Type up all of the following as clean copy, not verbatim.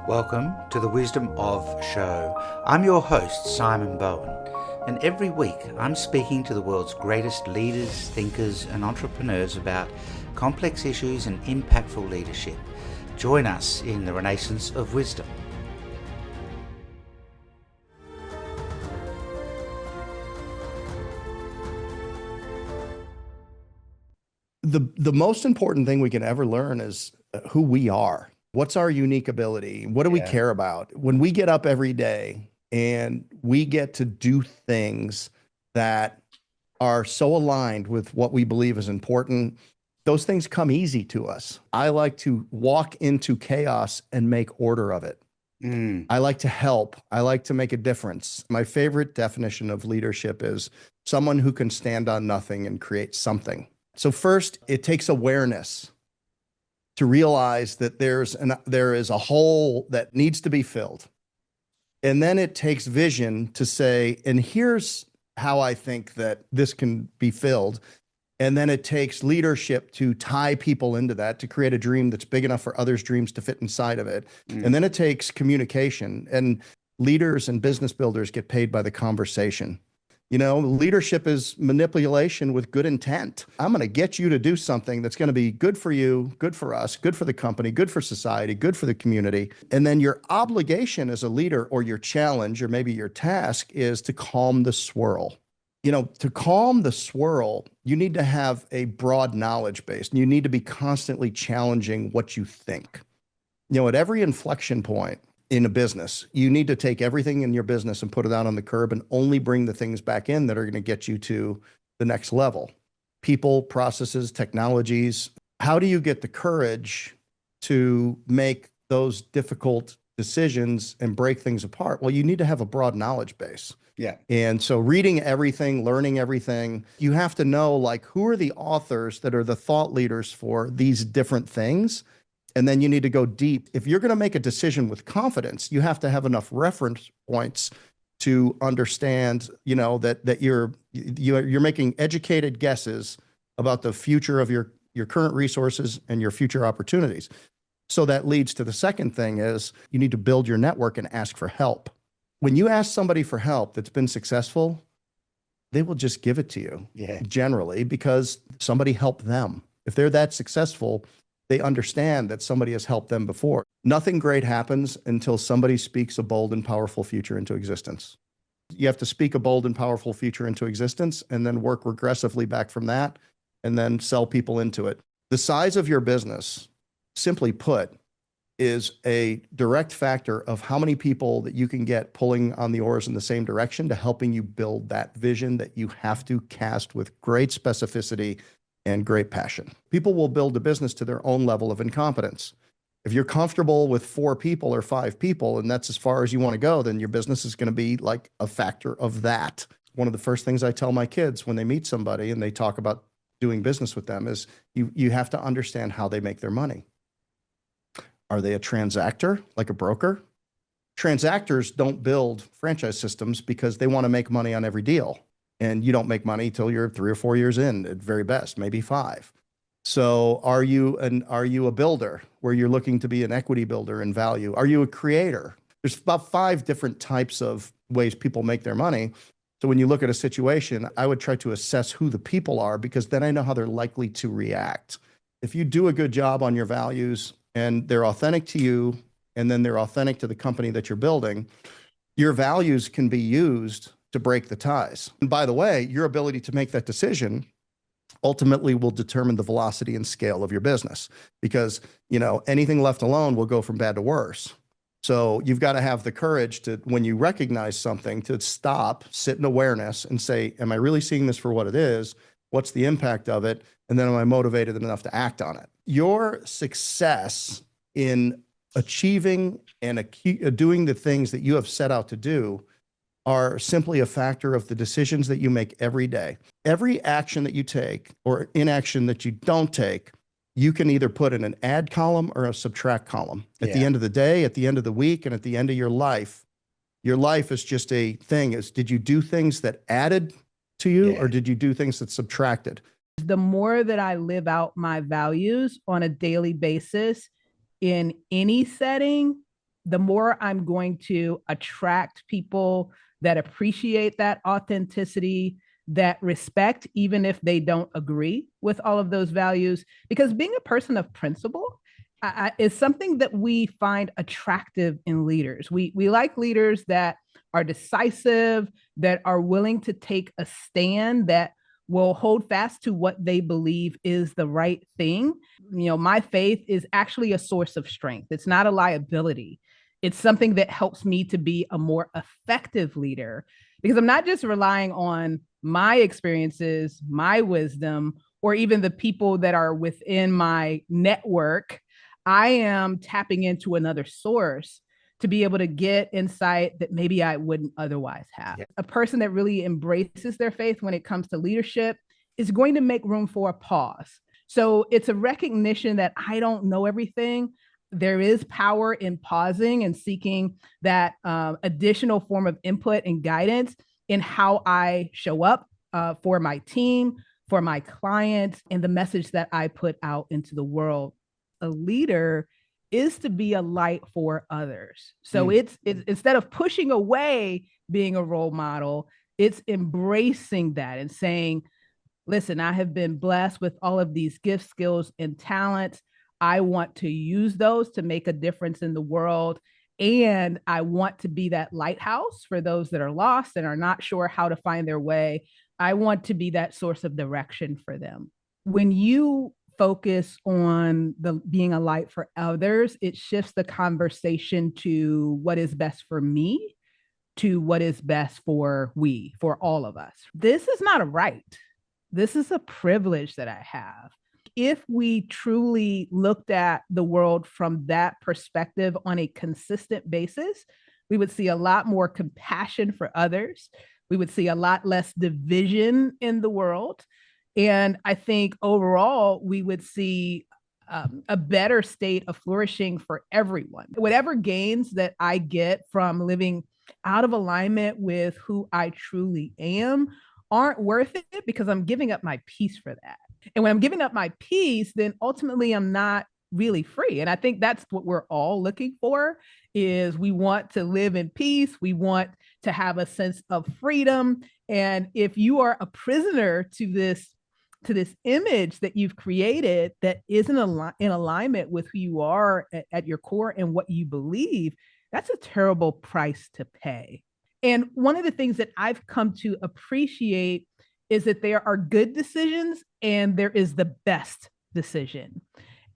Welcome to the Wisdom of Show. I'm your host, Simon Bowen, and every week I'm speaking to the world's greatest leaders, thinkers, and entrepreneurs about complex issues and impactful leadership. Join us in the Renaissance of Wisdom. The most important thing we can ever learn is who we are. What's our unique ability? What do we care about? When we get up every day and we get to do things that are so aligned with what we believe is important, those things come easy to us. I like to walk into chaos and make order of it. I like to help. I like to make a difference. My favorite definition of leadership is someone who can stand on nothing and create something. So first, it takes awareness to realize that there is a hole that needs to be filled. And then it takes vision to say, and here's how I think that this can be filled. And then it takes leadership to tie people into that, to create a dream that's big enough for others' dreams to fit inside of it. And then it takes communication, and leaders and business builders get paid by the conversation. You know, leadership is manipulation with good intent. I'm going to get you to do something that's going to be good for you, good for us, good for the company, good for society, good for the community. And then your obligation as a leader, or your challenge, or maybe your task, is to calm the swirl. You know, to calm the swirl, you need to have a broad knowledge base. You need to be constantly challenging what you think. You know, at every inflection point in a business, you need to take everything in your business and put it out on the curb and only bring the things back in that are going to get you to the next level. People, processes, technologies. How do you get the courage to make those difficult decisions and break things apart? Well, you need to have a broad knowledge base. Yeah. And so reading everything, learning everything, you have to know, like, who are the authors that are the thought leaders for these different things? And then you need to go deep. If you're going to make a decision with confidence, you have to have enough reference points to understand, you know, that you're making educated guesses about the future of your current resources and your future opportunities. So that leads to the second thing is you need to build your network and ask for help. When you ask somebody for help that's been successful, they will just give it to you, generally, because somebody helped them. If they're that successful, they understand that somebody has helped them before. Nothing great happens until somebody speaks a bold and powerful future into existence. You have to speak a bold and powerful future into existence and then work regressively back from that and then sell people into it. The size of your business, simply put, is a direct factor of how many people that you can get pulling on the oars in the same direction to helping you build that vision that you have to cast with great specificity and great passion. People will build a business to their own level of incompetence. If you're comfortable with 4 people or 5 people, and that's as far as you want to go, then your business is going to be like a factor of that. One of the first things I tell my kids when they meet somebody and they talk about doing business with them is you have to understand how they make their money. Are they a transactor, like a broker? Transactors don't build franchise systems because they want to make money on every deal. And you don't make money till you're 3 or 4 years in, at very best, maybe 5. So are you a builder where you're looking to be an equity builder in value? Are you a creator? There's about 5 different types of ways people make their money. So when you look at a situation, I would try to assess who the people are, because then I know how they're likely to react. If you do a good job on your values and they're authentic to you, and then they're authentic to the company that you're building, your values can be used to break the ties. And by the way, your ability to make that decision ultimately will determine the velocity and scale of your business, because, you know, anything left alone will go from bad to worse. So you've got to have the courage to, when you recognize something, to stop, sit in awareness and say, am I really seeing this for what it is? What's the impact of it? And then am I motivated enough to act on it? Your success in achieving and doing the things that you have set out to do are simply a factor of the decisions that you make every day. Every action that you take or inaction that you don't take, you can either put in an add column or a subtract column. At the end of the day, at the end of the week, and at the end of your life is just a thing. Did you do things that added to you, or did you do things that subtracted? The more that I live out my values on a daily basis in any setting, the more I'm going to attract people that appreciate that authenticity, that respect, even if they don't agree with all of those values. Because being a person of principle is something that we find attractive in leaders. We like leaders that are decisive, that are willing to take a stand, that will hold fast to what they believe is the right thing. You know, my faith is actually a source of strength. It's not a liability. It's something that helps me to be a more effective leader because I'm not just relying on my experiences, my wisdom, or even the people that are within my network. I am tapping into another source to be able to get insight that maybe I wouldn't otherwise have. Yeah. A person that really embraces their faith when it comes to leadership is going to make room for a pause. So it's a recognition that I don't know everything. There is power in pausing and seeking that additional form of input and guidance in how I show up for my team, for my clients, and the message that I put out into the world. A leader is to be a light for others. So it's instead of pushing away being a role model, it's embracing that and saying, listen, I have been blessed with all of these gifts, skills, and talents. I want to use those to make a difference in the world. And I want to be that lighthouse for those that are lost and are not sure how to find their way. I want to be that source of direction for them. When you focus on the being a light for others, it shifts the conversation to what is best for me to what is best for all of us. This is not a right. This is a privilege that I have. If we truly looked at the world from that perspective on a consistent basis, we would see a lot more compassion for others. We would see a lot less division in the world. And I think overall, we would see a better state of flourishing for everyone. Whatever gains that I get from living out of alignment with who I truly am aren't worth it because I'm giving up my peace for that. And when I'm giving up my peace, then ultimately I'm not really free. And I think that's what we're all looking for is we want to live in peace. We want to have a sense of freedom. And if you are a prisoner to this image that you've created that isn't in alignment with who you are at your core and what you believe, that's a terrible price to pay. And one of the things that I've come to appreciate is that there are good decisions and there is the best decision.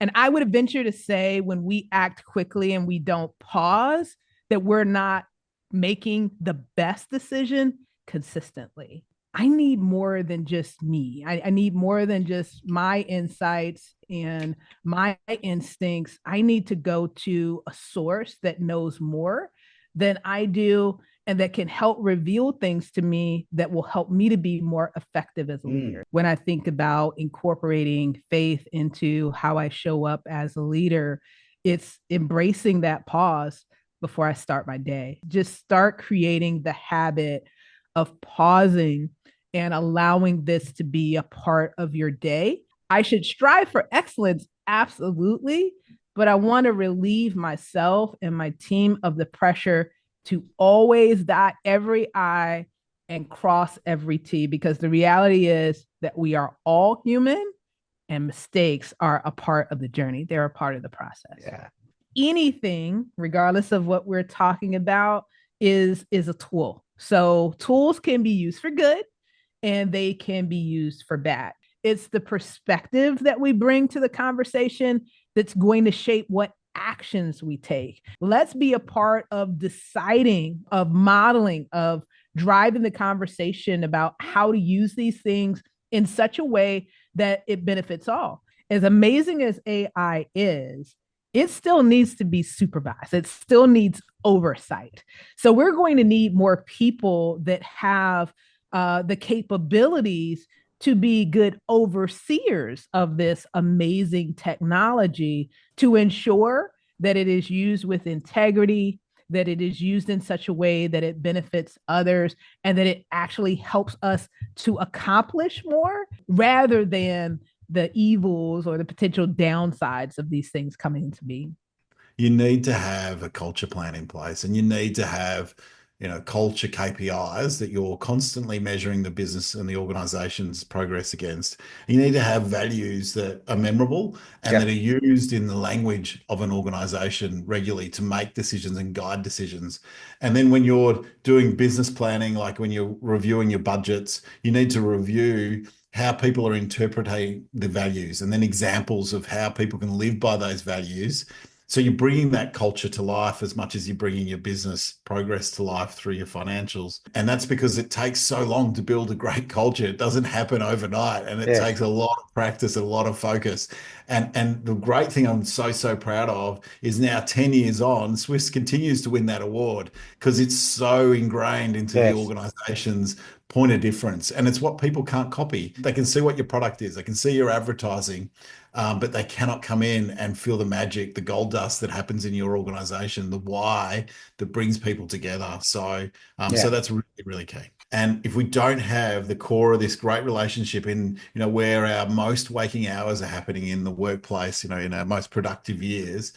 And I would venture to say when we act quickly and we don't pause, that we're not making the best decision consistently. I need more than just me. I need more than just my insights and my instincts. I need to go to a source that knows more than I do and that can help reveal things to me that will help me to be more effective as a leader. When I think about incorporating faith into how I show up as a leader, it's embracing that pause before I start my day. Just start creating the habit of pausing and allowing this to be a part of your day. I should strive for excellence, absolutely, but I want to relieve myself and my team of the pressure to always dot every I and cross every T, because the reality is that we are all human and mistakes are a part of the journey. They're a part of the process. Yeah. Anything, regardless of what we're talking about, is a tool. So tools can be used for good and they can be used for bad. It's the perspective that we bring to the conversation that's going to shape what actions we take. Let's be a part of deciding, of modeling, of driving the conversation about how to use these things in such a way that it benefits all. As amazing as AI is, it still needs to be supervised. It still needs oversight. So we're going to need more people that have the capabilities to be good overseers of this amazing technology to ensure that it is used with integrity, that it is used in such a way that it benefits others, and that it actually helps us to accomplish more rather than the evils or the potential downsides of these things coming into being. you need to have a culture plan in place, and you need to have, culture KPIs that you're constantly measuring the business and the organization's progress against. You need to have values that are memorable and that are used in the language of an organization regularly to make decisions and guide decisions. And then when you're doing business planning, like when you're reviewing your budgets, you need to review how people are interpreting the values and then examples of how people can live by those values. So you're bringing that culture to life as much as you're bringing your business progress to life through your financials. And that's because it takes so long to build a great culture. It doesn't happen overnight, and it takes a lot of practice and a lot of focus. And the great thing I'm so proud of is now 10 years on, Swiss continues to win that award because it's so ingrained into the organization's point of difference. And it's what people can't copy. They can see what your product is. They can see your advertising, but they cannot come in and feel the magic, the gold dust that happens in your organization, the why that brings people together. So that's really, really key. And if we don't have the core of this great relationship in, where our most waking hours are happening in the workplace, in our most productive years,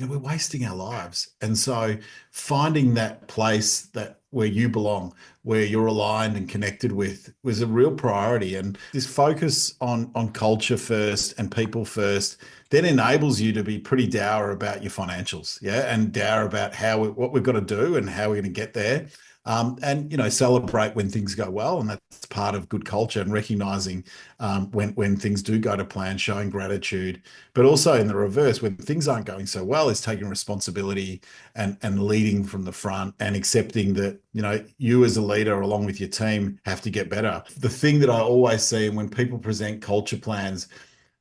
we're wasting our lives. And so finding that place that where you belong, where you're aligned and connected with, was a real priority. And this focus on culture first and people first then enables you to be pretty dour about your financials, and dour about what we've got to do and how we're going to get there. And celebrate when things go well, and that's part of good culture, and recognizing when things do go to plan, showing gratitude. But also in the reverse, when things aren't going so well, is taking responsibility and leading from the front and accepting that you as a leader along with your team have to get better. The thing that I always see when people present culture plans,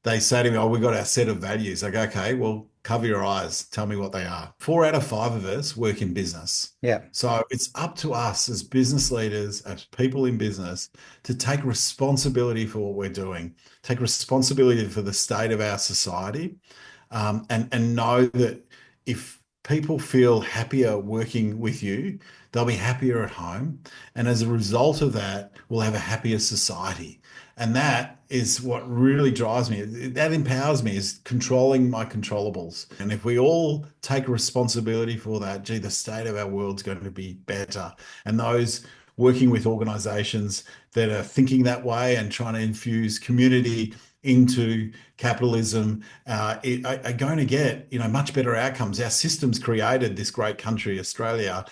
they say to me, "Oh, we got our set of values." I go, "Okay, well, cover your eyes. Tell me what they are." 4 out of 5 of us work in business. So it's up to us as business leaders, as people in business, to take responsibility for what we're doing, take responsibility for the state of our society, and know that if people feel happier working with you, they'll be happier at home. And as a result of that, we'll have a happier society. And that is what really drives me. That empowers me, is controlling my controllables. And if we all take responsibility for that, the state of our world's going to be better. And those working with organizations that are thinking that way and trying to infuse community into capitalism are going to get much better outcomes. Our system's created this great country, Australia.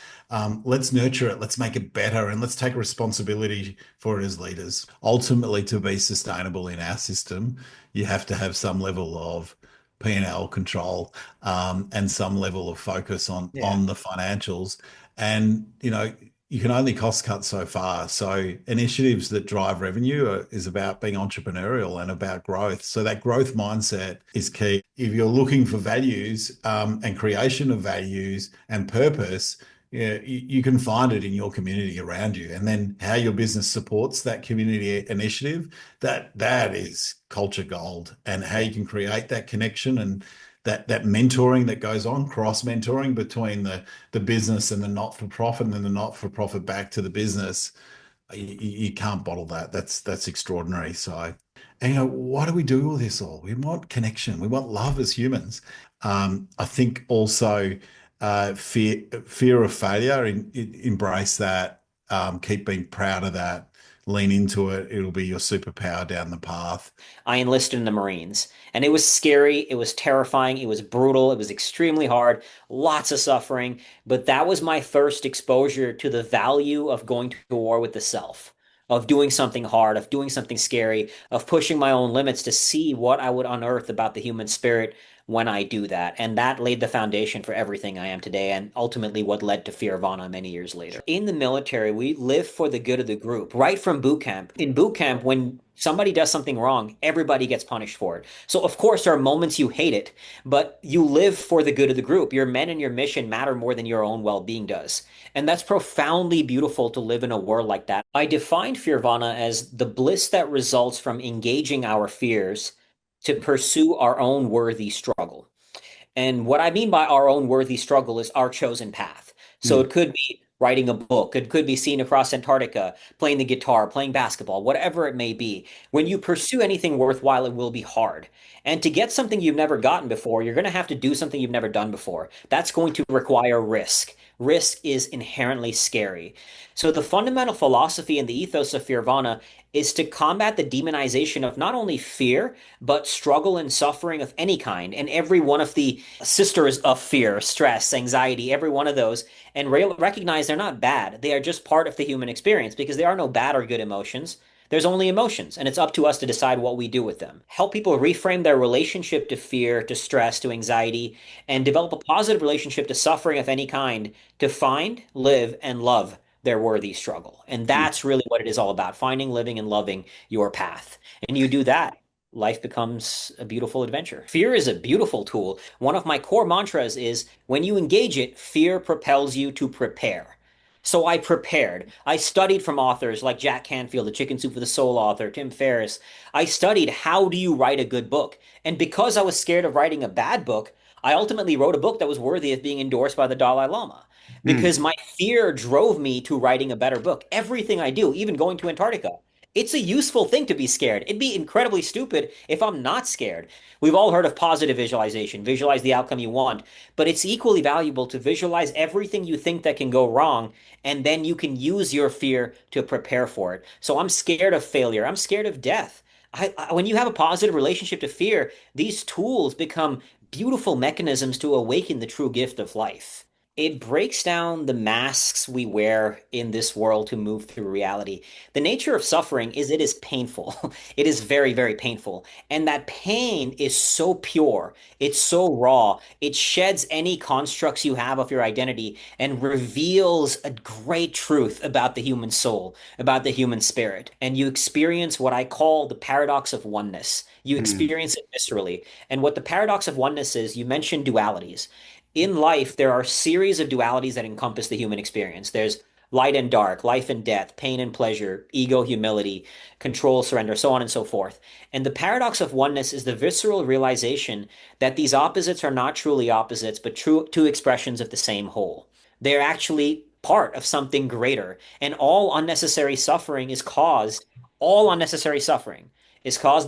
Let's nurture it, let's make it better, and let's take responsibility for it as leaders. Ultimately, to be sustainable in our system, you have to have some level of P&L control, and some level of focus on the financials. And you can only cost cut so far. So initiatives that drive revenue is about being entrepreneurial and about growth. So that growth mindset is key. If you're looking for values, and creation of values and purpose, you can find it in your community around you. And then how your business supports that community initiative, that is culture gold. And how you can create that connection and that mentoring that goes on, cross mentoring between the business and the not-for-profit, and then the not-for-profit back to the business. You can't bottle that. That's extraordinary. So, and why do we do all this all? We want connection. We want love as humans. I think also fear of failure. Embrace that. Keep being proud of that. Lean into it. It'll be your superpower down the path. I enlisted in the Marines, and it was scary. It was terrifying. It was brutal. It was extremely hard, lots of suffering. But that was my first exposure to the value of going to war with the self, of doing something hard, of doing something scary, of pushing my own limits to see what I would unearth about the human spirit when I do that. And that laid the foundation for everything I am today, and ultimately what led to Fearvana many years later. In the military, we live for the good of the group, right from boot camp. In boot camp, when somebody does something wrong, everybody gets punished for it. So of course there are moments you hate it, but you live for the good of the group. Your men and your mission matter more than your own well-being does. And that's profoundly beautiful to live in a world like that. I defined Fearvana as the bliss that results from engaging our fears to pursue our own worthy struggle. And what I mean by our own worthy struggle is our chosen path. So it could be writing a book. It could be seen across Antarctica, playing the guitar, playing basketball, whatever it may be. When you pursue anything worthwhile, it will be hard. And to get something you've never gotten before, you're going to have to do something you've never done before. That's going to require risk. Risk is inherently scary. So the fundamental philosophy and the ethos of Fearvana is to combat the demonization of not only fear, but struggle and suffering of any kind, and every one of the sisters of fear, stress, anxiety, every one of those, and recognize they're not bad. They are just part of the human experience because there are no bad or good emotions. There's only emotions, and it's up to us to decide what we do with them. Help people reframe their relationship to fear, to stress, to anxiety, and develop a positive relationship to suffering of any kind to find, live, and love their worthy struggle. And that's really what it is all about, finding, living, and loving your path. And you do that, life becomes a beautiful adventure. Fear is a beautiful tool. One of my core mantras is when you engage it, fear propels you to prepare. So I prepared. I studied from authors like Jack Canfield, the Chicken Soup for the Soul author, Tim Ferriss. I studied how do you write a good book? And because I was scared of writing a bad book, I ultimately wrote a book that was worthy of being endorsed by the Dalai Lama. Mm. Because my fear drove me to writing a better book. Everything I do, even going to Antarctica, it's a useful thing to be scared. It'd be incredibly stupid if I'm not scared. We've all heard of positive visualization, visualize the outcome you want, but it's equally valuable to visualize everything you think that can go wrong, and then you can use your fear to prepare for it. So I'm scared of failure. I'm scared of death. When you have a positive relationship to fear, these tools become beautiful mechanisms to awaken the true gift of life. It breaks down the masks we wear in this world to move through reality. The nature of suffering is it is painful. It is very, very painful. And that pain is so pure. It's so raw. It sheds any constructs you have of your identity and reveals a great truth about the human soul, about the human spirit. And you experience what I call the paradox of oneness. You Mm. experience it viscerally. And what the paradox of oneness is, you mentioned dualities. In life, there are a series of dualities that encompass the human experience. There's light and dark, life and death, pain and pleasure, ego, humility, control, surrender, so on and so forth. And the paradox of oneness is the visceral realization that these opposites are not truly opposites, but true two expressions of the same whole. They're actually part of something greater, and all unnecessary suffering is caused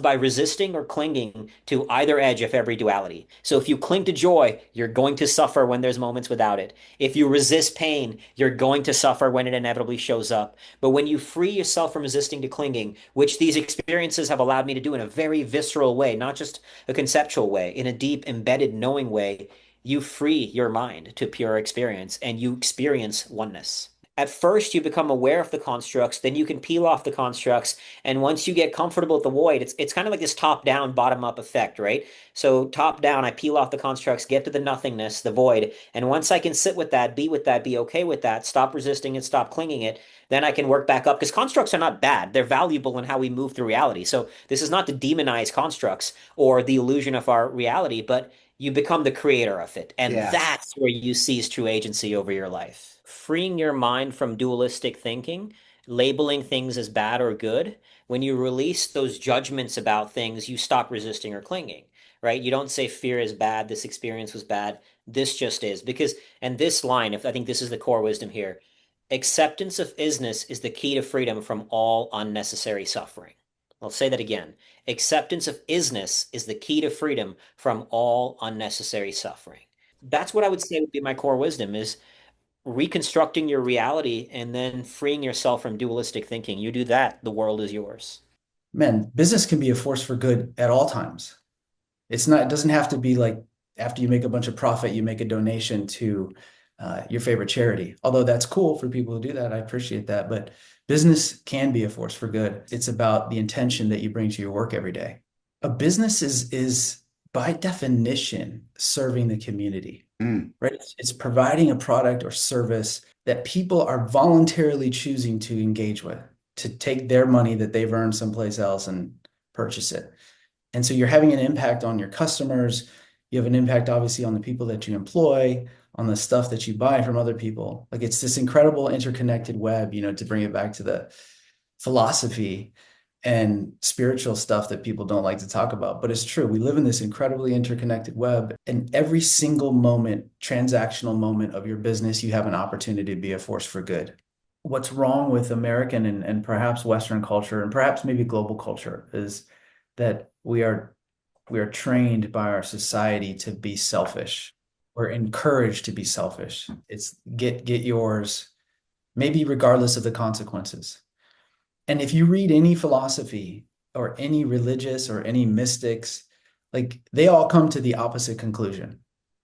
by resisting or clinging to either edge of every duality. So if you cling to joy, you're going to suffer when there's moments without it. If you resist pain, you're going to suffer when it inevitably shows up. But when you free yourself from resisting to clinging, which these experiences have allowed me to do in a very visceral way, not just a conceptual way, in a deep, embedded, knowing way, you free your mind to pure experience and you experience oneness. At first, you become aware of the constructs, then you can peel off the constructs. And once you get comfortable with the void, it's kind of like this top down, bottom up effect, right? So, top down, I peel off the constructs, get to the nothingness, the void. And once I can sit with that, be okay with that, stop resisting it, stop clinging it, then I can work back up. Because constructs are not bad, they're valuable in how we move through reality. So, this is not to demonize constructs or the illusion of our reality, but you become the creator of it. And Yeah. that's where you seize true agency over your life. Freeing your mind from dualistic thinking, labeling things as bad or good. When you release those judgments about things, you stop resisting or clinging, right? You don't say fear is bad, this experience was bad, this just is. Because, and this line, if I think this is the core wisdom here, acceptance of isness is the key to freedom from all unnecessary suffering. I'll say that again. Acceptance of isness is the key to freedom from all unnecessary suffering. That's what I would say would be my core wisdom is reconstructing your reality and then freeing yourself from dualistic thinking. You do that, the world is yours. Man, business can be a force for good at all times. It doesn't have to be like after you make a bunch of profit, you make a donation to your favorite charity. Although that's cool for people who do that. I appreciate that. But business can be a force for good. It's about the intention that you bring to your work every day. A business is by definition serving the community, right? It's providing a product or service that people are voluntarily choosing to engage with, to take their money that they've earned someplace else and purchase it. And so you're having an impact on your customers. You have an impact, obviously, on the people that you employ, on the stuff that you buy from other people. Like it's this incredible interconnected web, to bring it back to the philosophy. and spiritual stuff that people don't like to talk about. But it's true. We live in this incredibly interconnected web, and every single moment, transactional moment of your business, you have an opportunity to be a force for good. What's wrong with American and perhaps Western culture and perhaps maybe global culture is that we are trained by our society to be selfish. We're encouraged to be selfish. It's get yours, maybe regardless of the consequences. And if you read any philosophy or any religious or any mystics, like they all come to the opposite conclusion,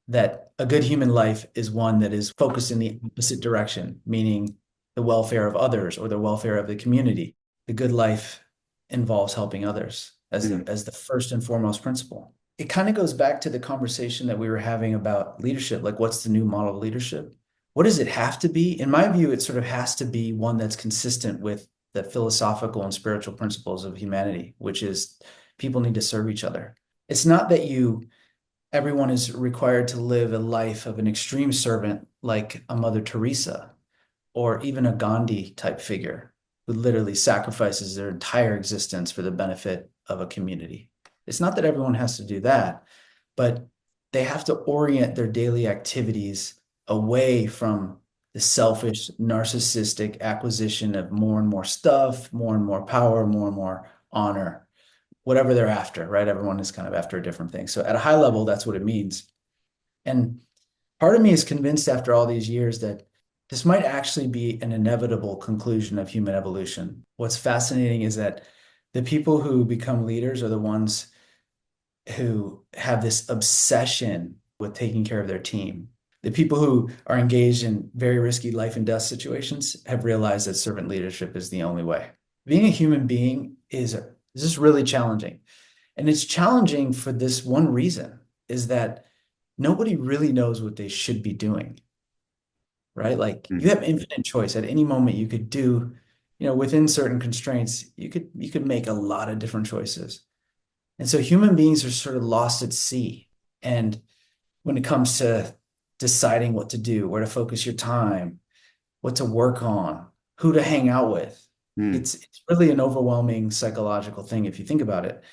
that a good human life is one that is focused in the opposite direction, meaning the welfare of others or the welfare of the community. The good life involves helping others as the first and foremost principle. It kind of goes back to the conversation that we were having about leadership. Like, what's the new model of leadership? What does it have to be? In my view, it sort of has to be one that's consistent with the philosophical and spiritual principles of humanity, which is people need to serve each other. It's not that everyone is required to live a life of an extreme servant like a Mother Teresa or even a Gandhi type figure who literally sacrifices their entire existence for the benefit of a community. It's not that everyone has to do that, but they have to orient their daily activities away from the selfish, narcissistic acquisition of more and more stuff, more and more power, more and more honor, whatever they're after, right? Everyone is kind of after a different thing. So at a high level, that's what it means. And part of me is convinced after all these years that this might actually be an inevitable conclusion of human evolution. What's fascinating is that the people who become leaders are the ones who have this obsession with taking care of their team. The people who are engaged in very risky life and death situations have realized that servant leadership is the only way. Being a human being is just really challenging. And it's challenging for this one reason, is that nobody really knows what they should be doing, right? Like you have infinite choice. At any moment you could do, within certain constraints, you could make a lot of different choices. And so human beings are sort of lost at sea. And when it comes to deciding what to do, where to focus your time, what to work on, who to hang out with, it's really an overwhelming psychological thing if you think about it.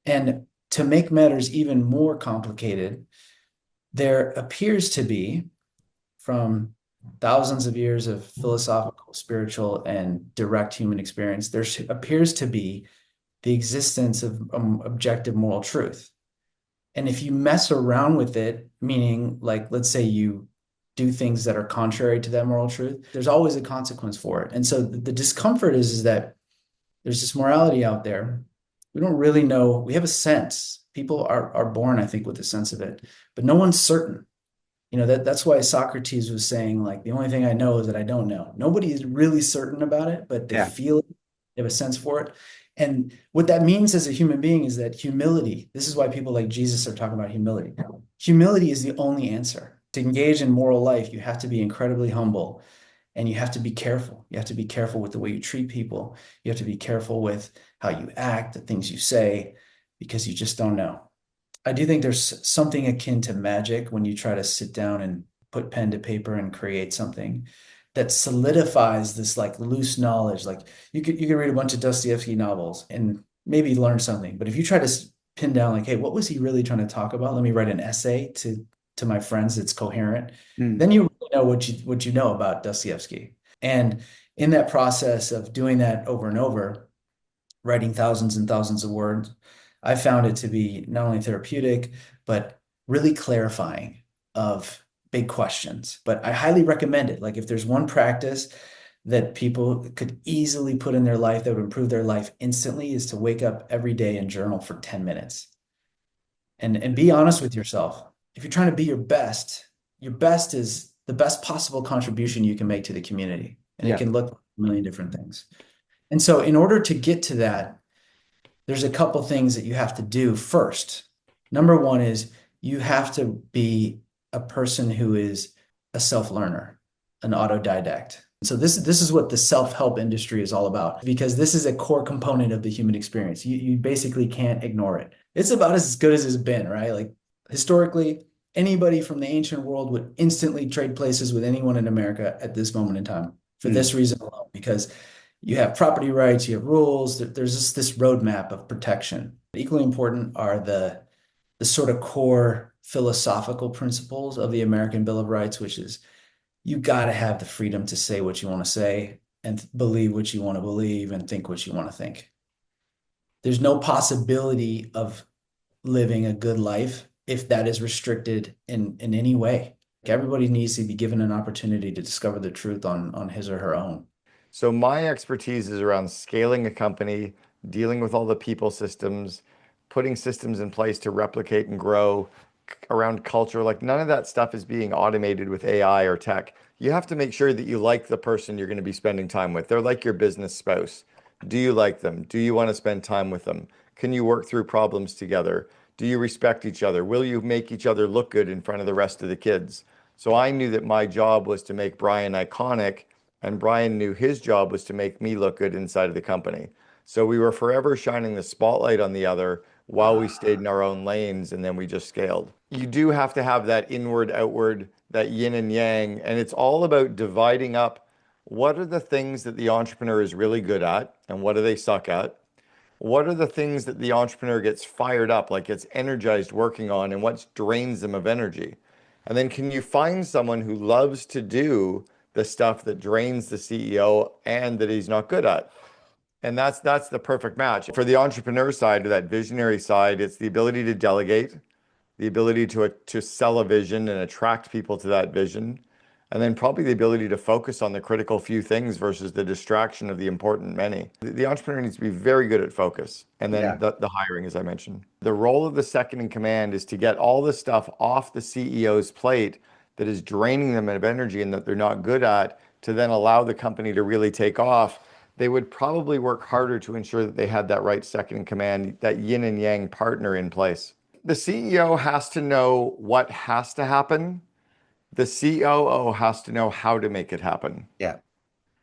And to make matters even more complicated, there appears to be, from thousands of years of philosophical, spiritual, and direct human experience, there appears to be the existence of objective moral truth. And if you mess around with it, meaning like, let's say you do things that are contrary to that moral truth, there's always a consequence for it. And so the discomfort is that there's this morality out there. We don't really know. We have a sense. People are born, I think, with a sense of it, but no one's certain. That's why Socrates was saying, like, the only thing I know is that I don't know. Nobody is really certain about it, but they feel it, they have a sense for it. And what that means as a human being is that humility, this is why people like Jesus are talking about humility. Humility is the only answer. To engage in moral life, you have to be incredibly humble, and you have to be careful. You have to be careful with the way you treat people. You have to be careful with how you act, the things you say, because you just don't know. I do think there's something akin to magic when you try to sit down and put pen to paper and create something that solidifies this like loose knowledge. Like you could read a bunch of Dostoevsky novels and maybe learn something, but if you try to pin down like, hey, what was he really trying to talk about? Let me write an essay to my friends that's coherent. Then you really know what you know about Dostoevsky. And in that process of doing that over and over, writing thousands and thousands of words, I found it to be not only therapeutic, but really clarifying of big questions. But I highly recommend it. Like if there's one practice that people could easily put in their life that would improve their life instantly, is to wake up every day and journal for 10 minutes. And be honest with yourself. If you're trying to be your best is the best possible contribution you can make to the community. And it can look like a million different things. And so in order to get to that, there's a couple things that you have to do first. Number one is you have to be a person who is a self-learner, an autodidact. So this is what the self-help industry is all about, because this is a core component of the human experience. You basically can't ignore it. It's about as good as it's been, right? Like historically, anybody from the ancient world would instantly trade places with anyone in America at this moment in time for this reason alone, because You have property rights, you have rules. There's just this roadmap of protection. Equally important are the sort of core philosophical principles of the American Bill of Rights, which is you got to have the freedom to say what you want to say and believe what you want to believe and think what you want to think. There's no possibility of living a good life if that is restricted in any way. Everybody needs to be given an opportunity to discover the truth on his or her own. So my expertise is around scaling a company, dealing with all the people systems, putting systems in place to replicate and grow around culture. Like none of that stuff is being automated with AI or tech. You have to make sure that you like the person you're going to be spending time with. They're like your business spouse. Do you like them? Do you want to spend time with them? Can you work through problems together? Do you respect each other? Will you make each other look good in front of the rest of the kids? So I knew that my job was to make Brian iconic, and Brian knew his job was to make me look good inside of the company. So we were forever shining the spotlight on the other while we stayed in our own lanes, and then we just scaled. You do have to have that inward, outward, that yin and yang, and it's all about dividing up what are the things that the entrepreneur is really good at and what do they suck at? What are the things that the entrepreneur gets fired up, like gets energized working on, and what drains them of energy? And then can you find someone who loves to do the stuff that drains the CEO and that he's not good at? And that's the perfect match. For the entrepreneur side, or that visionary side, it's the ability to delegate, the ability to sell a vision and attract people to that vision, and then probably the ability to focus on the critical few things versus the distraction of the important many. The entrepreneur needs to be very good at focus. And then the hiring, as I mentioned. The role of the second in command is to get all the stuff off the CEO's plate that is draining them of energy and that they're not good at, to then allow the company to really take off. They would probably work harder to ensure that they had that right second in command, that yin and yang partner in place. The CEO has to know what has to happen. The COO has to know how to make it happen. Yeah.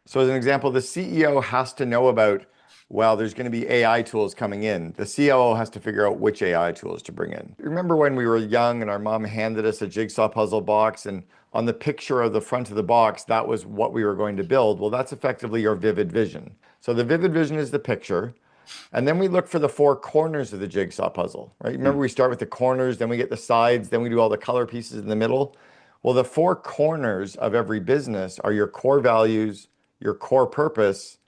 So as an example, the CEO has to know about, well, there's going to be AI tools coming in. The COO has to figure out which AI tools to bring in. Remember when we were young and our mom handed us a jigsaw puzzle box, and on the picture of the front of the box, that was what we were going to build? Well, that's effectively your vivid vision. So the vivid vision is the picture. And then we look for the four corners of the jigsaw puzzle, right? Remember, we start with the corners, then we get the sides, then we do all the color pieces in the middle. Well, the four corners of every business are your core values, your core purpose,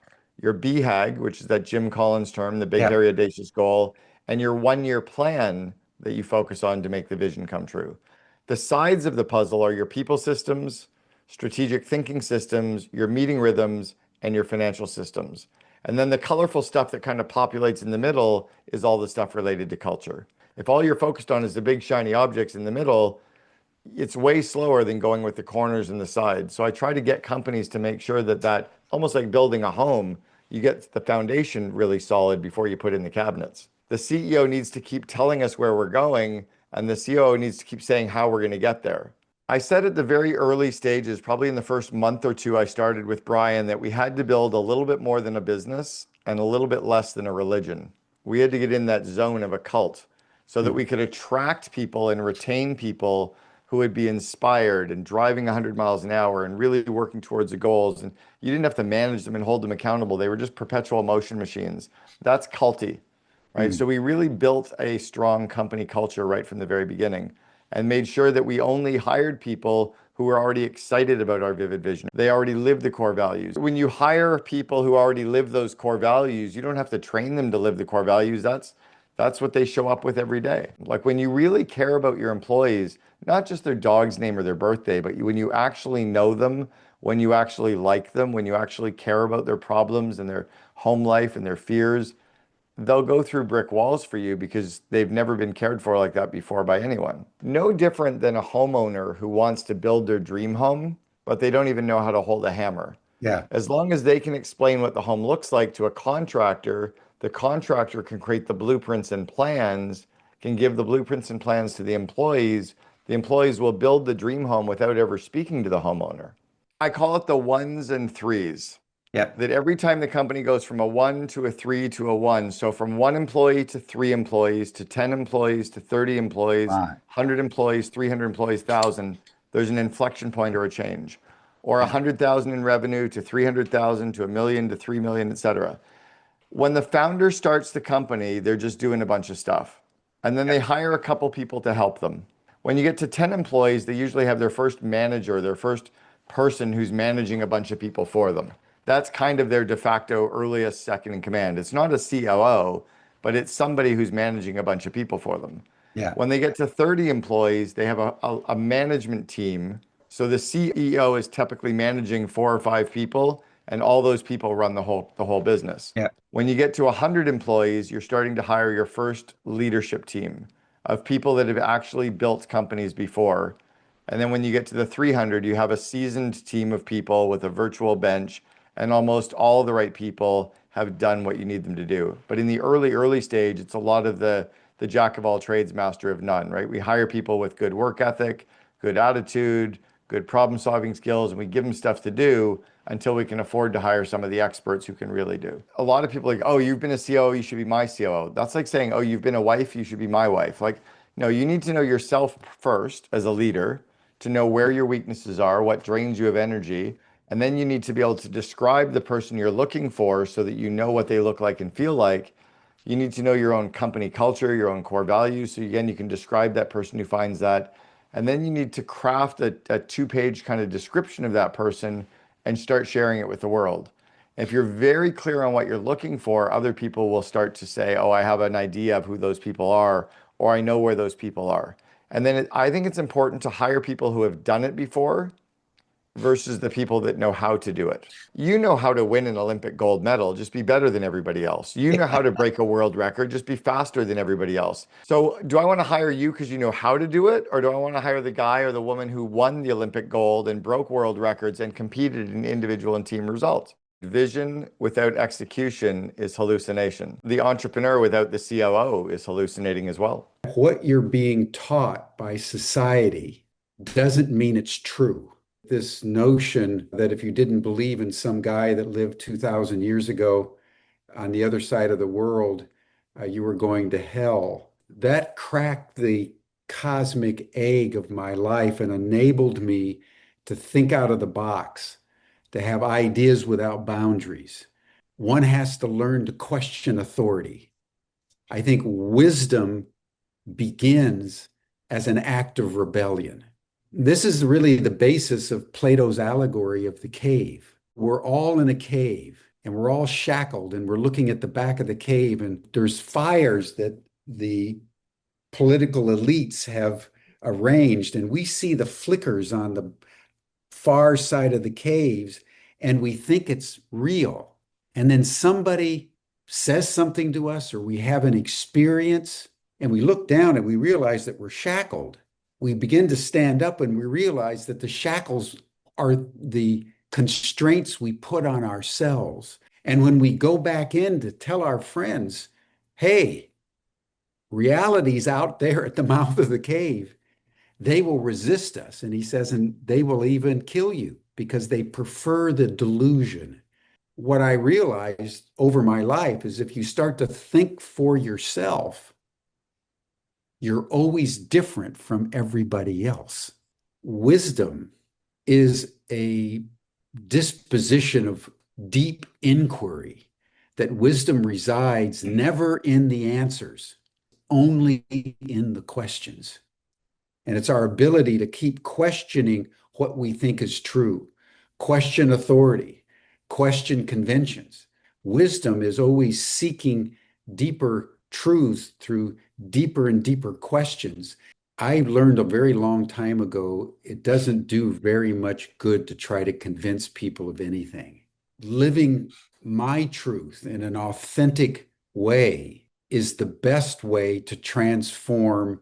your BHAG, which is that Jim Collins term, the big, hairy, audacious goal, and your 1-year plan that you focus on to make the vision come true. The sides of the puzzle are your people systems, strategic thinking systems, your meeting rhythms, and your financial systems. And then the colorful stuff that kind of populates in the middle is all the stuff related to culture. If all you're focused on is the big shiny objects in the middle, it's way slower than going with the corners and the sides. So I try to get companies to make sure that almost like building a home, you get the foundation really solid before you put in the cabinets. The CEO needs to keep telling us where we're going, and the COO needs to keep saying how we're going to get there. I said at the very early stages, probably in the first month or two I started with Brian, that we had to build a little bit more than a business and a little bit less than a religion. We had to get in that zone of a cult so that we could attract people and retain people who would be inspired and driving 100 miles an hour and really working towards the goals. And you didn't have to manage them and hold them accountable. They were just perpetual motion machines. That's culty, right? So we really built a strong company culture right from the very beginning and made sure that we only hired people who were already excited about our vivid vision. They already lived the core values. When you hire people who already live those core values, you don't have to train them to live the core values. That's what they show up with every day. Like when you really care about your employees, not just their dog's name or their birthday, but when you actually know them, when you actually like them, when you actually care about their problems and their home life and their fears, they'll go through brick walls for you because they've never been cared for like that before by anyone. No different than a homeowner who wants to build their dream home, but they don't even know how to hold a hammer. Yeah. As long as they can explain what the home looks like to a contractor, the contractor can create the blueprints and plans, can give the blueprints and plans to the employees. The employees will build the dream home without ever speaking to the homeowner. I call it the ones and threes. Yep. That every time the company goes from a 1 to a 3 to a 1, so from 1 employee to 3 employees to 10 employees to 30 employees, Right. 100 employees, 300 employees, 1,000, there's an inflection point or a change. or 100,000 in revenue to 300,000 to a million to 3 million, et cetera. When the founder starts the company, they're just doing a bunch of stuff. And then they hire a couple people to help them. When you get to 10 employees, they usually have their first manager, their first person who's managing a bunch of people for them. That's kind of their de facto earliest second in command. It's not a COO, but it's somebody who's managing a bunch of people for them. Yeah. When they get to 30 employees, they have a management team. So the CEO is typically managing 4 or 5 people, and all those people run the whole business. Yeah. When you get to 100 employees, you're starting to hire your first leadership team of people that have actually built companies before. And then when you get to the 300, you have a seasoned team of people with a virtual bench, and almost all the right people have done what you need them to do. But in the early stage, it's a lot of the jack of all trades, master of none, right? We hire people with good work ethic, good attitude, good problem solving skills, and we give them stuff to do until we can afford to hire some of the experts who can really do. A lot of people are like, oh, you've been a COO, you should be my COO. That's like saying, oh, you've been a wife, you should be my wife. Like, no, you need to know yourself first as a leader to know where your weaknesses are, what drains you of energy. And then you need to be able to describe the person you're looking for so that you know what they look like and feel like. You need to know your own company culture, your own core values. So again, you can describe that person who finds that. And then you need to craft a 2-page kind of description of that person and start sharing it with the world. If you're very clear on what you're looking for, other people will start to say, oh, I have an idea of who those people are, or I know where those people are. And then I think it's important to hire people who have done it before versus the people that know how to do it. You know how to win an Olympic gold medal, just be better than everybody else. You know how to break a world record, just be faster than everybody else. So do I want to hire you because you know how to do it? Or do I want to hire the guy or the woman who won the Olympic gold and broke world records and competed in individual and team results? Vision without execution is hallucination. The entrepreneur without the COO is hallucinating as well. What you're being taught by society doesn't mean it's true. This notion that if you didn't believe in some guy that lived 2,000 years ago on the other side of the world, you were going to hell. That cracked the cosmic egg of my life and enabled me to think out of the box, to have ideas without boundaries. One has to learn to question authority. I think wisdom begins as an act of rebellion. This is really the basis of Plato's allegory of the cave. We're all in a cave and we're all shackled and we're looking at the back of the cave and there's fires that the political elites have arranged and we see the flickers on the far side of the caves and we think it's real. And then somebody says something to us or we have an experience and we look down and we realize that we're shackled. We begin to stand up and we realize that the shackles are the constraints we put on ourselves. And when we go back in to tell our friends, hey, reality's out there at the mouth of the cave, they will resist us. And he says, and they will even kill you because they prefer the delusion. What I realized over my life is if you start to think for yourself, you're always different from everybody else. Wisdom is a disposition of deep inquiry, that wisdom resides never in the answers, only in the questions. And it's our ability to keep questioning what we think is true, question authority, question conventions. Wisdom is always seeking deeper truths through deeper and deeper questions. I learned a very long time ago, it doesn't do very much good to try to convince people of anything. Living my truth in an authentic way is the best way to transform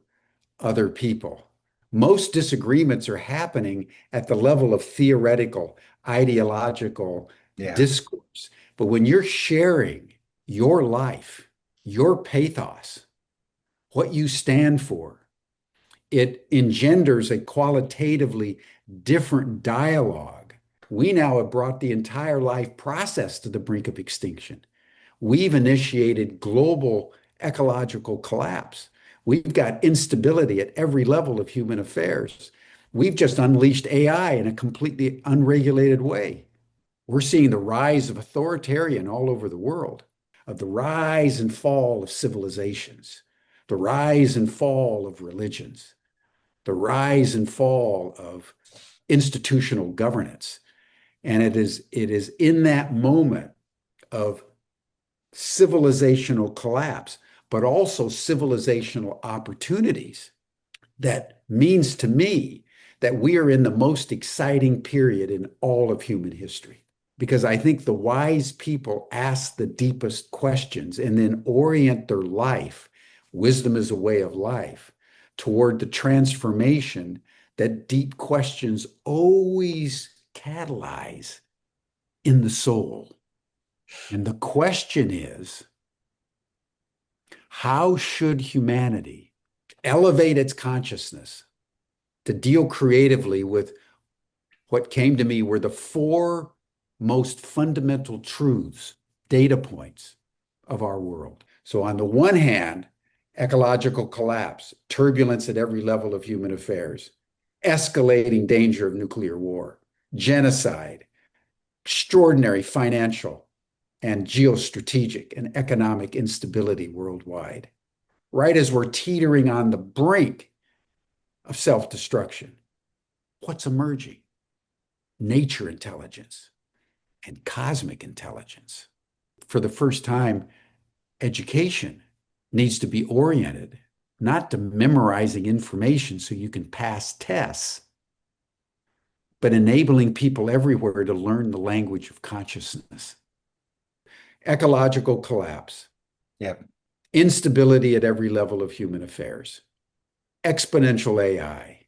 other people. Most disagreements are happening at the level of theoretical, ideological discourse. But when you're sharing your life, your pathos, what you stand for, it engenders a qualitatively different dialogue. We now have brought the entire life process to the brink of extinction. We've initiated global ecological collapse. We've got instability at every level of human affairs. We've just unleashed AI in a completely unregulated way. We're seeing the rise of authoritarian all over the world, of the rise and fall of civilizations, the rise and fall of religions, the rise and fall of institutional governance. And it is in that moment of civilizational collapse, but also civilizational opportunities, that means to me that we are in the most exciting period in all of human history. Because I think the wise people ask the deepest questions and then orient their life, wisdom is a way of life, toward the transformation that deep questions always catalyze in the soul. And the question is, how should humanity elevate its consciousness to deal creatively with what came to me were the four most fundamental truths, data points of our world? So on the one hand, ecological collapse, turbulence at every level of human affairs, escalating danger of nuclear war, genocide, extraordinary financial and geostrategic and economic instability worldwide, right as we're teetering on the brink of self-destruction. What's emerging? Nature intelligence and cosmic intelligence. For the first time, education needs to be oriented not to memorizing information so you can pass tests, but enabling people everywhere to learn the language of consciousness. Ecological collapse. Yep. Instability at every level of human affairs. Exponential AI.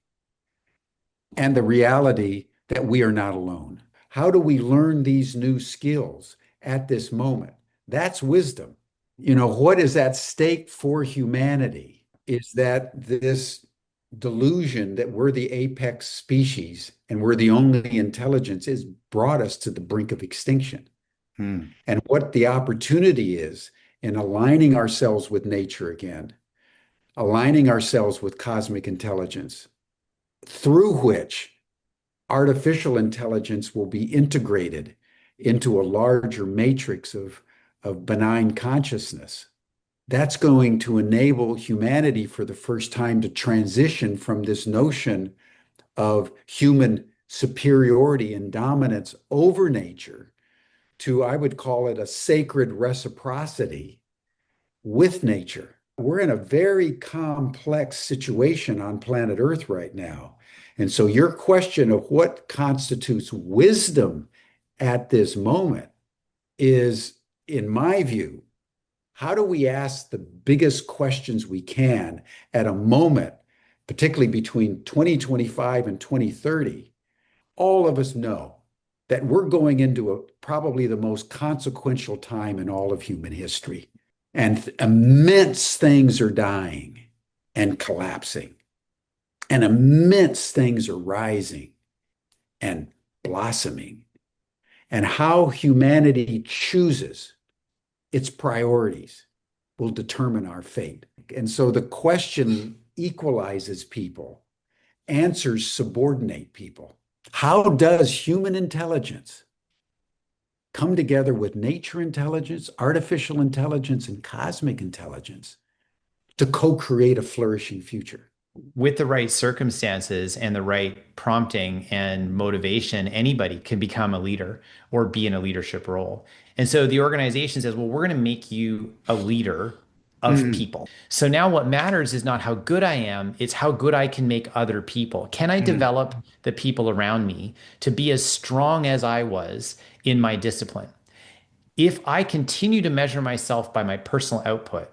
And the reality that we are not alone. How do we learn these new skills at this moment? That's wisdom. You know, what is at stake for humanity is that this delusion that we're the apex species and we're the only intelligence has brought us to the brink of extinction. And what the opportunity is in aligning ourselves with nature again, aligning ourselves with cosmic intelligence, through which artificial intelligence will be integrated into a larger matrix of benign consciousness. That's going to enable humanity for the first time to transition from this notion of human superiority and dominance over nature to, I would call it, a sacred reciprocity with nature. We're in a very complex situation on planet Earth right now. And so your question of what constitutes wisdom at this moment is, in my view, how do we ask the biggest questions we can at a moment, particularly between 2025 and 2030? All of us know that we're going into probably the most consequential time in all of human history. And immense things are dying and collapsing. And immense things are rising and blossoming. And how humanity chooses its priorities will determine our fate. And so the question equalizes people, answers subordinate people. How does human intelligence come together with nature intelligence, artificial intelligence, and cosmic intelligence to co-create a flourishing future? With the right circumstances and the right prompting and motivation, anybody can become a leader or be in a leadership role. And so the organization says, well, we're going to make you a leader of people. So now what matters is not how good I am, it's how good I can make other people. Can I develop the people around me to be as strong as I was in my discipline? If I continue to measure myself by my personal output,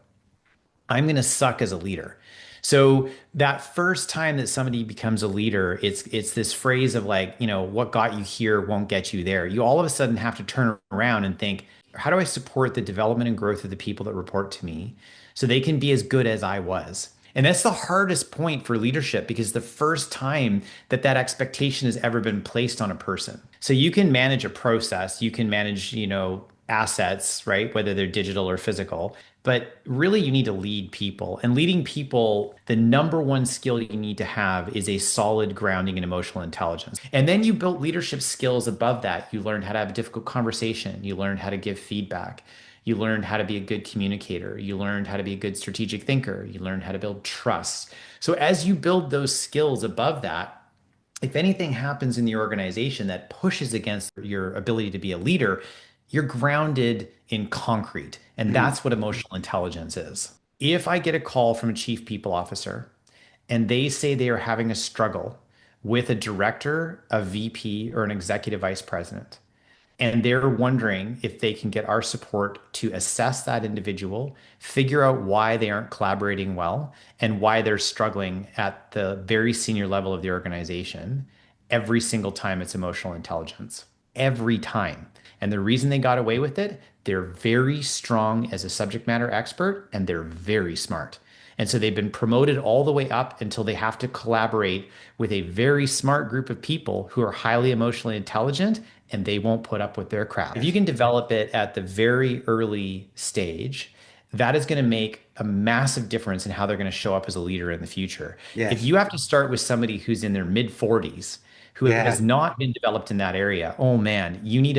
I'm going to suck as a leader. So that first time that somebody becomes a leader, it's this phrase of like, you know, what got you here won't get you there. You all of a sudden have to turn around and think, how do I support the development and growth of the people that report to me so they can be as good as I was? And that's the hardest point for leadership, because the first time that that expectation has ever been placed on a person. So you can manage a process, you can manage, you know, assets, right? Whether they're digital or physical. But really, you need to lead people. And leading people, the number one skill you need to have is a solid grounding in emotional intelligence. And then you build leadership skills above that. You learn how to have a difficult conversation. You learn how to give feedback. You learned how to be a good communicator. You learned how to be a good strategic thinker. You learned how to build trust. So as you build those skills above that, if anything happens in the organization that pushes against your ability to be a leader, you're grounded in concrete. And that's what emotional intelligence is. If I get a call from a chief people officer and they say they are having a struggle with a director, a VP, or an executive vice president, and they're wondering if they can get our support to assess that individual, figure out why they aren't collaborating well, and why they're struggling at the very senior level of the organization. Every single time it's emotional intelligence. Every time. And the reason they got away with it, they're very strong as a subject matter expert and they're very smart. And so they've been promoted all the way up until they have to collaborate with a very smart group of people who are highly emotionally intelligent, and they won't put up with their crap. If you can develop it at the very early stage, that is going to make a massive difference in how they're going to show up as a leader in the future. Yes. If you have to start with somebody who's in their mid 40s, who has not been developed in that area, oh man, you need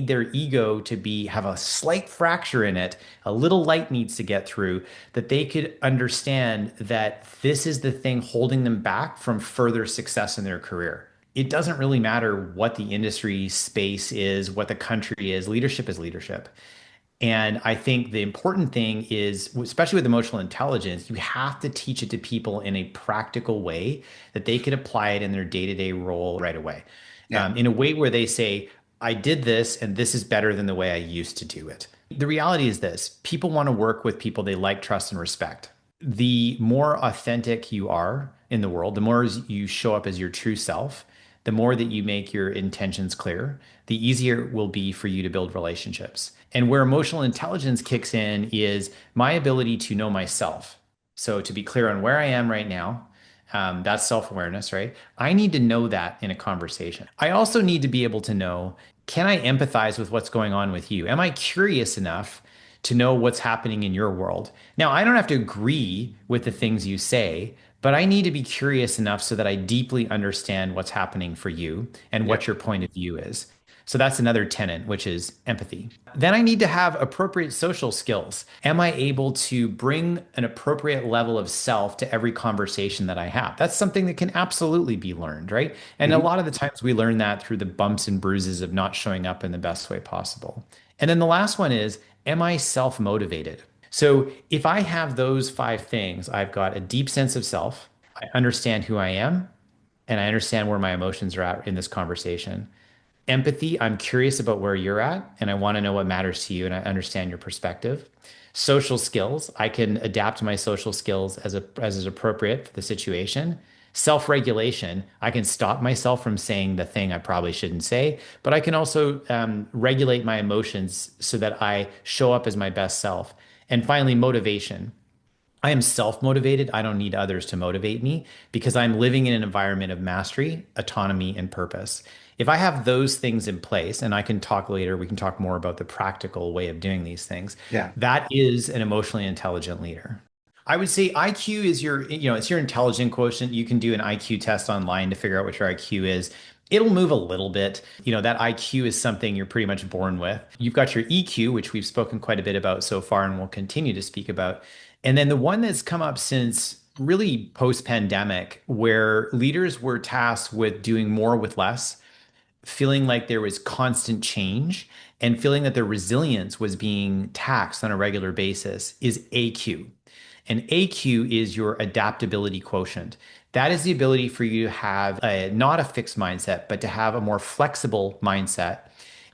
their ego to have a slight fracture in it. A little light needs to get through that they could understand that this is the thing holding them back from further success in their career. It doesn't really matter what the industry space is, what the country is. Leadership is leadership. And I think the important thing is, especially with emotional intelligence, you have to teach it to people in a practical way that they can apply it in their day-to-day role right away. In a way where they say, I did this and this is better than the way I used to do it. The reality is this: people want to work with people they like, trust, and respect. The more authentic you are in the world, the more you show up as your true self, the more that you make your intentions clear, the easier it will be for you to build relationships. And where emotional intelligence kicks in is my ability to know myself. So to be clear on where I am right now, that's self-awareness, right? I need to know that in a conversation. I also need to be able to know, can I empathize with what's going on with you? Am I curious enough to know what's happening in your world? Now, I don't have to agree with the things you say, but I need to be curious enough so that I deeply understand what's happening for you and what your point of view is. So that's another tenet, which is empathy. Then I need to have appropriate social skills. Am I able to bring an appropriate level of self to every conversation that I have? That's something that can absolutely be learned, right? And a lot of the times we learn that through the bumps and bruises of not showing up in the best way possible. And then the last one is, am I self-motivated? So if I have those 5 things, I've got a deep sense of self, I understand who I am, and I understand where my emotions are at in this conversation. Empathy, I'm curious about where you're at, and I want to know what matters to you, and I understand your perspective. Social skills, I can adapt my social skills as is appropriate for the situation. Self-regulation, I can stop myself from saying the thing I probably shouldn't say, but I can also regulate my emotions so that I show up as my best self. And finally, motivation. I am self-motivated. I don't need others to motivate me because I'm living in an environment of mastery, autonomy, and purpose. If I have those things in place, and I can talk later, we can talk more about the practical way of doing these things. That is an emotionally intelligent leader. I would say IQ is it's your intelligence quotient. You can do an IQ test online to figure out what your IQ is. It'll move a little bit. That IQ is something you're pretty much born with. You've got your EQ, which we've spoken quite a bit about so far and will continue to speak about. And then the one that's come up since really post-pandemic, where leaders were tasked with doing more with less, feeling like there was constant change, and feeling that their resilience was being taxed on a regular basis, is AQ. And AQ is your adaptability quotient. That is the ability for you to have not a fixed mindset, but to have a more flexible mindset,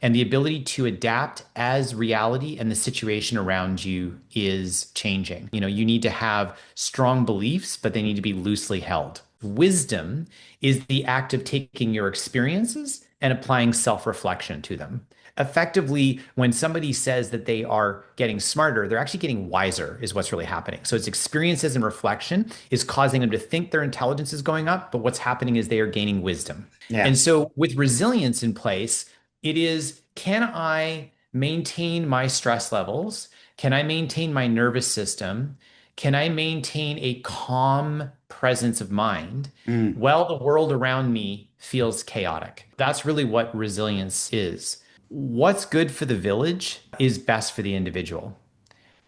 and the ability to adapt as reality and the situation around you is changing. You need to have strong beliefs, but they need to be loosely held. Wisdom is the act of taking your experiences and applying self-reflection to them. Effectively, when somebody says that they are getting smarter, they're actually getting wiser, is what's really happening. So it's experiences and reflection is causing them to think their intelligence is going up, but what's happening is they are gaining wisdom. And so with resilience in place, it is, can I maintain my stress levels? Can I maintain my nervous system? Can I maintain a calm presence of mind while the world around me feels chaotic? That's really what resilience is. What's good for the village is best for the individual.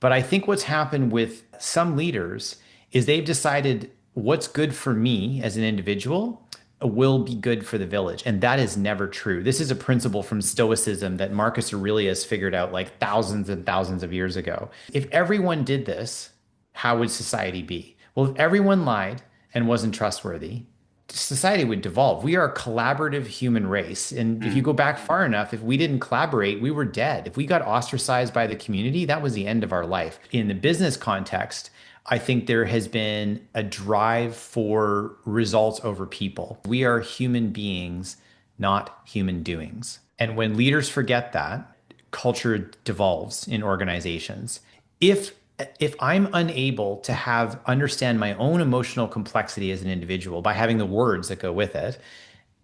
But I think what's happened with some leaders is they've decided what's good for me as an individual will be good for the village. And that is never true. This is a principle from Stoicism that Marcus Aurelius figured out like thousands and thousands of years ago. If everyone did this, how would society be? Well, if everyone lied and wasn't trustworthy, society would devolve. We are a collaborative human race. And if you go back far enough, if we didn't collaborate, we were dead. If we got ostracized by the community, that was the end of our life. In the business context, I think there has been a drive for results over people. We are human beings, not human doings. And when leaders forget that, culture devolves in organizations. If I'm unable to understand my own emotional complexity as an individual by having the words that go with it,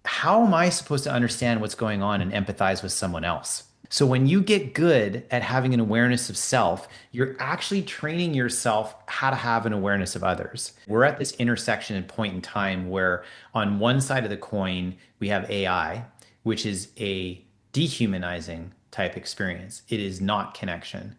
how am I supposed to understand what's going on and empathize with someone else? So when you get good at having an awareness of self, you're actually training yourself how to have an awareness of others. We're at this intersection and point in time where on one side of the coin, we have AI, which is a dehumanizing type experience. It is not connection.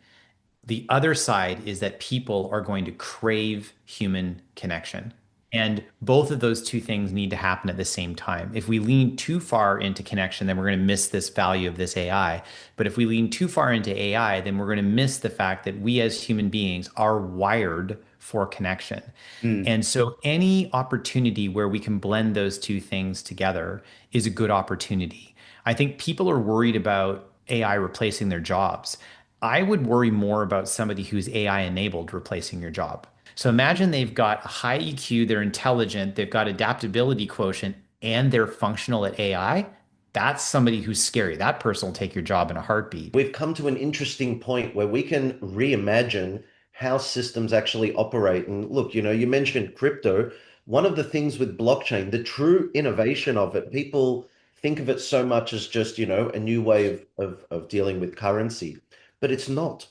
The other side is that people are going to crave human connection. And both of those two things need to happen at the same time. If we lean too far into connection, then we're going to miss this value of this AI. But if we lean too far into AI, then we're going to miss the fact that we as human beings are wired for connection. And so any opportunity where we can blend those two things together is a good opportunity. I think people are worried about AI replacing their jobs. I would worry more about somebody who's AI enabled replacing your job. So imagine they've got a high EQ, they're intelligent, they've got adaptability quotient, and they're functional at AI. That's somebody who's scary. That person will take your job in a heartbeat. We've come to an interesting point where we can reimagine how systems actually operate. And look, you mentioned crypto. One of the things with blockchain, the true innovation of it, people think of it so much as just, a new way of dealing with currency. But it's not.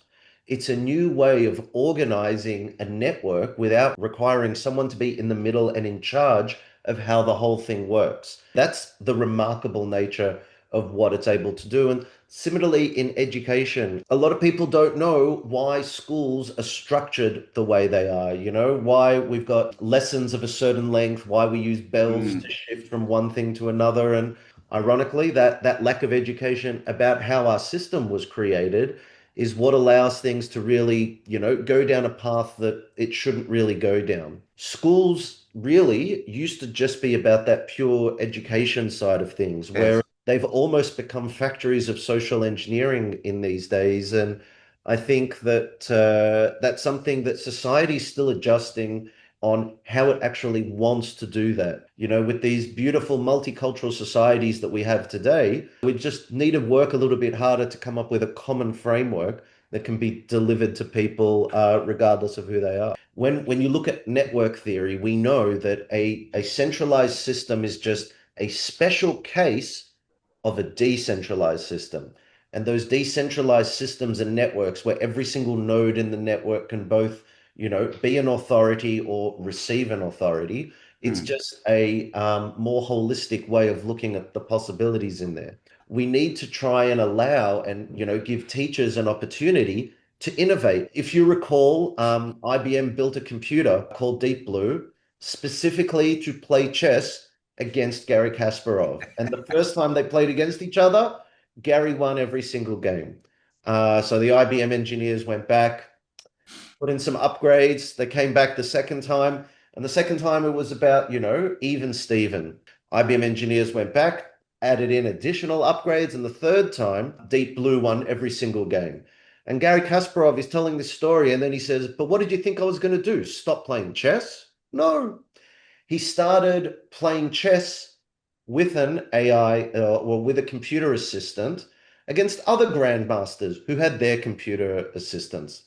It's a new way of organizing a network without requiring someone to be in the middle and in charge of how the whole thing works. That's the remarkable nature of what it's able to do. And similarly in education, a lot of people don't know why schools are structured the way they are, why we've got lessons of a certain length, why we use bells to shift from one thing to another. And ironically, that lack of education about how our system was created is what allows things to really, go down a path that it shouldn't really go down. Schools really used to just be about that pure education side of things, where they've almost become factories of social engineering in these days. And I think that that's something that society's still adjusting on how it actually wants to do that. With these beautiful multicultural societies that we have today, we just need to work a little bit harder to come up with a common framework that can be delivered to people regardless of who they are. When you look at network theory, we know that a centralized system is just a special case of a decentralized system. And those decentralized systems and networks where every single node in the network can both be an authority or receive an authority. It's just a more holistic way of looking at the possibilities in there. We need to try and allow and, give teachers an opportunity to innovate. If you recall, IBM built a computer called Deep Blue specifically to play chess against Garry Kasparov. And the first time they played against each other, Garry won every single game. So the IBM engineers went back, put in some upgrades. They came back the second time. And the second time it was about, even Steven. IBM engineers went back, added in additional upgrades. And the third time, Deep Blue won every single game. And Garry Kasparov is telling this story. And then he says, but what did you think I was going to do? Stop playing chess? No. He started playing chess with an AI or with a computer assistant against other grandmasters who had their computer assistants.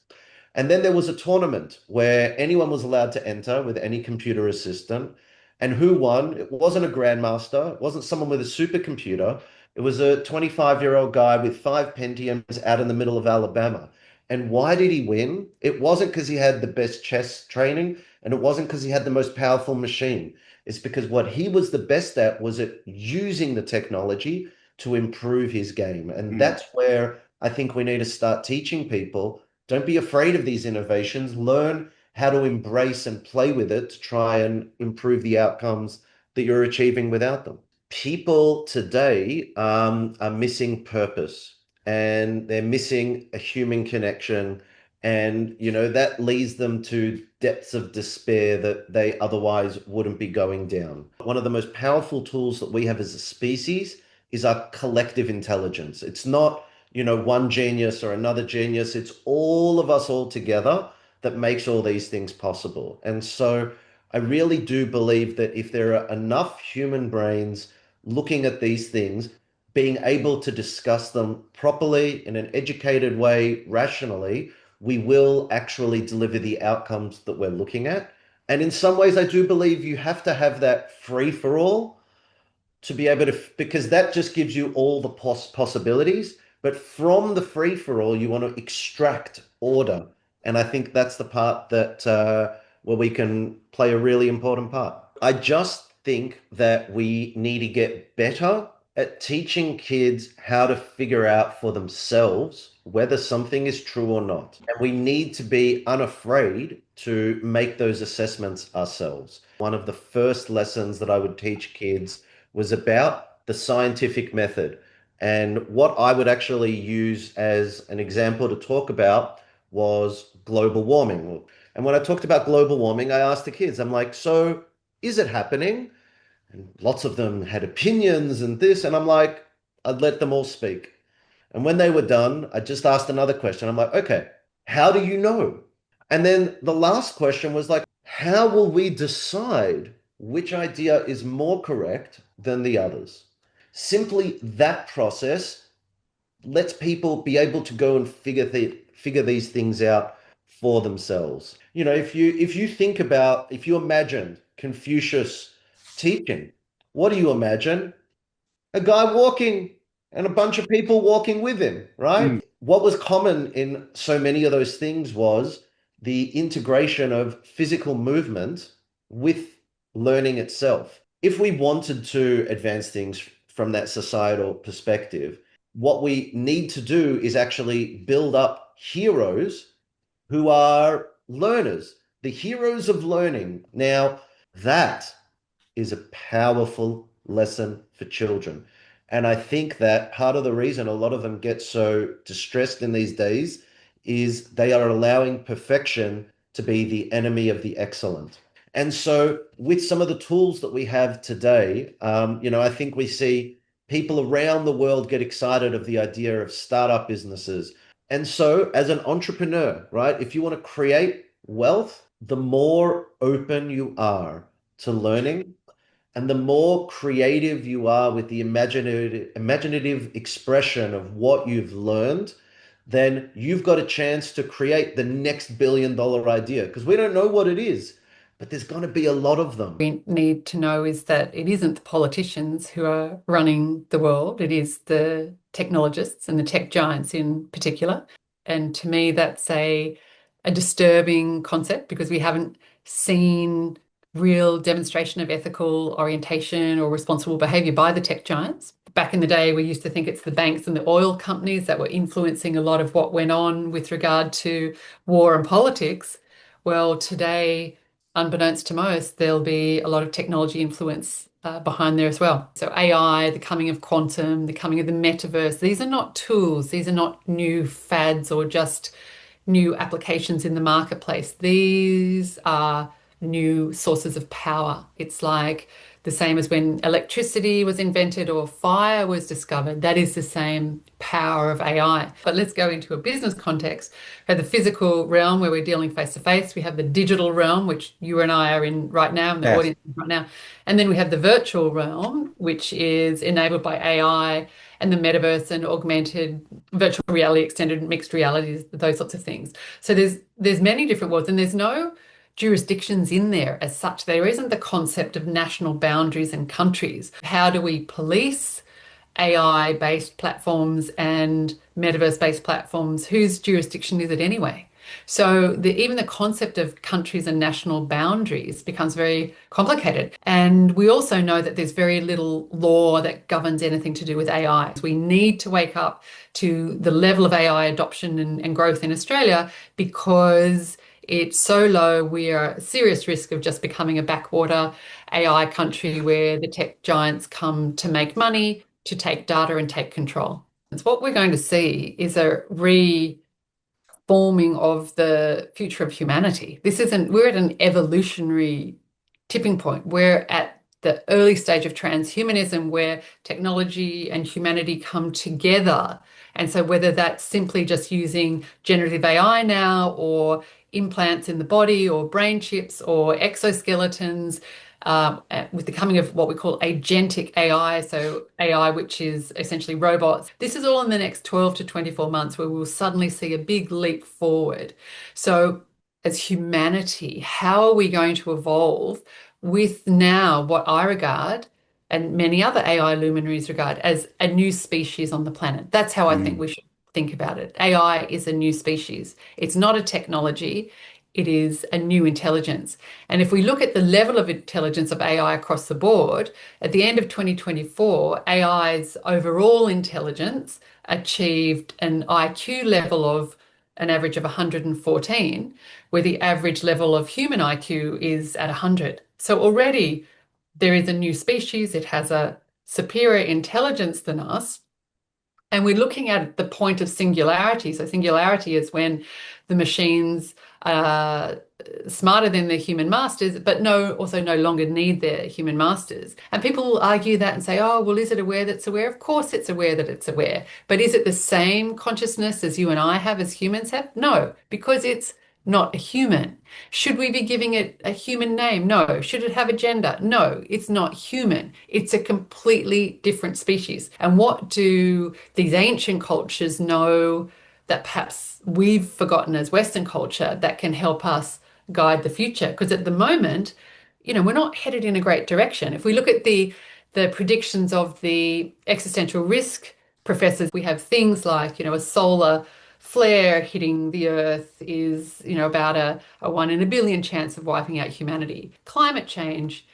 And then there was a tournament where anyone was allowed to enter with any computer assistant. And who won? It wasn't a grandmaster. It wasn't someone with a supercomputer. It was a 25-year-old guy with 5 Pentiums out in the middle of Alabama. And why did he win? It wasn't because he had the best chess training, and it wasn't because he had the most powerful machine. It's because what he was the best at was at using the technology to improve his game. And that's where I think we need to start teaching people. Don't be afraid of these innovations. Learn how to embrace and play with it to try and improve the outcomes that you're achieving without them. People today are missing purpose, and they're missing a human connection. And, that leads them to depths of despair that they otherwise wouldn't be going down. One of the most powerful tools that we have as a species is our collective intelligence. It's not, one genius or another genius. It's all of us all together that makes all these things possible. And so I really do believe that if there are enough human brains looking at these things, being able to discuss them properly in an educated way, rationally, we will actually deliver the outcomes that we're looking at. And in some ways, I do believe you have to have that free for all to be able to, because that just gives you all the possibilities. But from the free for all, you want to extract order. And I think that's the part that where we can play a really important part. I just think that we need to get better at teaching kids how to figure out for themselves whether something is true or not. And we need to be unafraid to make those assessments ourselves. One of the first lessons that I would teach kids was about the scientific method. And what I would actually use as an example to talk about was global warming. And when I talked about global warming, I asked the kids, I'm like, so is it happening? And lots of them had opinions and this, and I'm like, I'd let them all speak. And when they were done, I just asked another question. I'm like, okay, how do you know? And then the last question was like, how will we decide which idea is more correct than the others? Simply that process lets people be able to go and figure these things out for themselves. If you imagine Confucius teaching, what do you imagine? A guy walking and a bunch of people walking with him, right? What was common in so many of those things was the integration of physical movement with learning itself. If we wanted to advance things from that societal perspective, what we need to do is actually build up heroes who are learners, the heroes of learning. Now, that is a powerful lesson for children. And I think that part of the reason a lot of them get so distressed in these days is they are allowing perfection to be the enemy of the excellent. And so with some of the tools that we have today, I think we see people around the world get excited of the idea of startup businesses. And so as an entrepreneur, right, if you want to create wealth, the more open you are to learning and the more creative you are with the imaginative expression of what you've learned, then you've got a chance to create the next billion-dollar idea, because we don't know what it is, but there's going to be a lot of them. We need to know is that it isn't the politicians who are running the world, it is the technologists and the tech giants in particular. And to me, that's a disturbing concept, because we haven't seen real demonstration of ethical orientation or responsible behavior by the tech giants. Back in the day, we used to think it's the banks and the oil companies that were influencing a lot of what went on with regard to war and politics. Well, today, unbeknownst to most, there'll be a lot of technology influence behind there as well. So AI, the coming of quantum, the coming of the metaverse, these are not tools. These are not new fads or just new applications in the marketplace. These are new sources of power. It's like the same as when electricity was invented or fire was discovered. That is the same power of AI. But let's go into a business context. We have the physical realm where we're dealing face to face. We have the digital realm, which you and I are in right now, and the audience right now. And then we have the virtual realm, which is enabled by AI and the metaverse and augmented virtual reality, extended mixed realities, those sorts of things. So there's many different worlds, and there's no jurisdictions in there as such. There isn't the concept of national boundaries and countries. How do we police AI-based platforms and metaverse-based platforms, whose jurisdiction is it anyway? So even the concept of countries and national boundaries becomes very complicated. And we also know that there's very little law that governs anything to do with AI. We need to wake up to the level of AI adoption and growth in Australia, because it's so low. We are at serious risk of just becoming a backwater AI country where the tech giants come to make money, to take data and take control. And what we're going to see is a forming of the future of humanity. We're at an evolutionary tipping point. We're at the early stage of transhumanism, where technology and humanity come together. And so whether that's simply just using generative AI now, or implants in the body, or brain chips, or exoskeletons, with the coming of what we call agentic AI, so AI which is essentially robots. This is all in the next 12 to 24 months, where we'll suddenly see a big leap forward. So as humanity, how are we going to evolve with now what I regard, and many other AI luminaries regard, as a new species on the planet? That's how I think we should think about it. AI is a new species. It's not a technology. It is a new intelligence. And if we look at the level of intelligence of AI across the board, at the end of 2024, AI's overall intelligence achieved an IQ level of an average of 114, where the average level of human IQ is at 100. So already there is a new species. It has a superior intelligence than us. And we're looking at the point of singularity. So singularity is when the machines are smarter than their human masters, but also no longer need their human masters. And people will argue that and say, oh, well, is it aware that's aware? Of course it's aware that it's aware. But is it the same consciousness as you and I have, as humans have? No, because it's not a human. Should we be giving it a human name? No. Should it have a gender? No, it's not human. It's a completely different species. And what do these ancient cultures know that perhaps we've forgotten as Western culture that can help us guide the future? Because at the moment, we're not headed in a great direction. If we look at the predictions of the existential risk professors, we have things like, a solar flare hitting the Earth is, about a 1 in a billion chance of wiping out humanity. Climate change,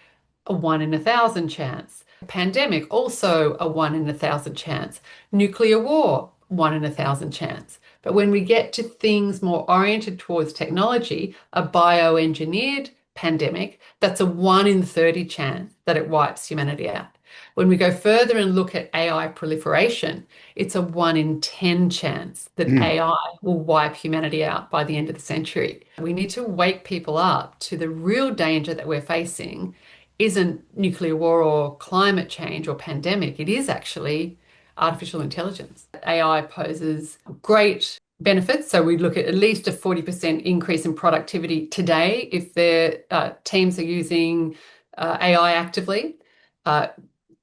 a 1 in 1,000 chance. Pandemic, also a 1 in 1,000 chance. Nuclear war, 1 in 1,000 chance. But when we get to things more oriented towards technology, a bioengineered pandemic, that's a 1 in 30 chance that it wipes humanity out. When we go further and look at AI proliferation, it's a 1 in 10 chance that AI will wipe humanity out by the end of the century. We need to wake people up to the real danger that we're facing isn't nuclear war or climate change or pandemic. It is actually artificial intelligence. AI poses great benefits. So we look at least a 40% increase in productivity today if their teams are using AI actively.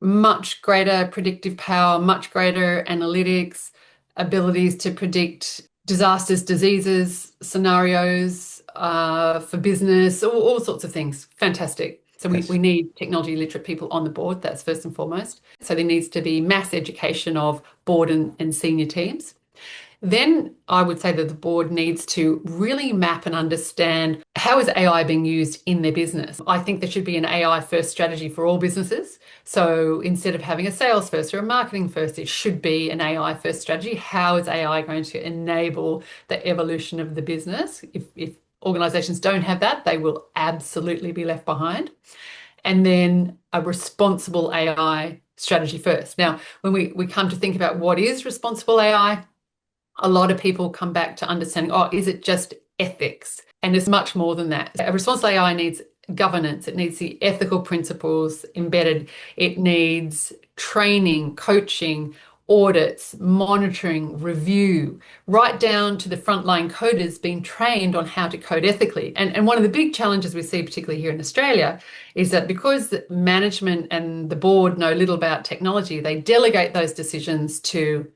Much greater predictive power, much greater analytics, abilities to predict disasters, diseases, scenarios for business, all sorts of things. Fantastic. So we need technology literate people on the board. That's first and foremost. So there needs to be mass education of board and senior teams. Then I would say that the board needs to really map and understand how is AI being used in their business. I think there should be an AI first strategy for all businesses. So instead of having a sales first or a marketing first, it should be an AI first strategy. How is AI going to enable the evolution of the business? If organizations don't have that, they will absolutely be left behind. And then a responsible AI strategy first. Now, when we come to think about what is responsible AI, a lot of people come back to understanding, is it just ethics? And it's much more than that. A responsible AI needs governance. It needs the ethical principles embedded. It needs training, coaching, audits, monitoring, review, right down to the frontline coders being trained on how to code ethically. And one of the big challenges we see, particularly here in Australia, is that because management and the board know little about technology, they delegate those decisions to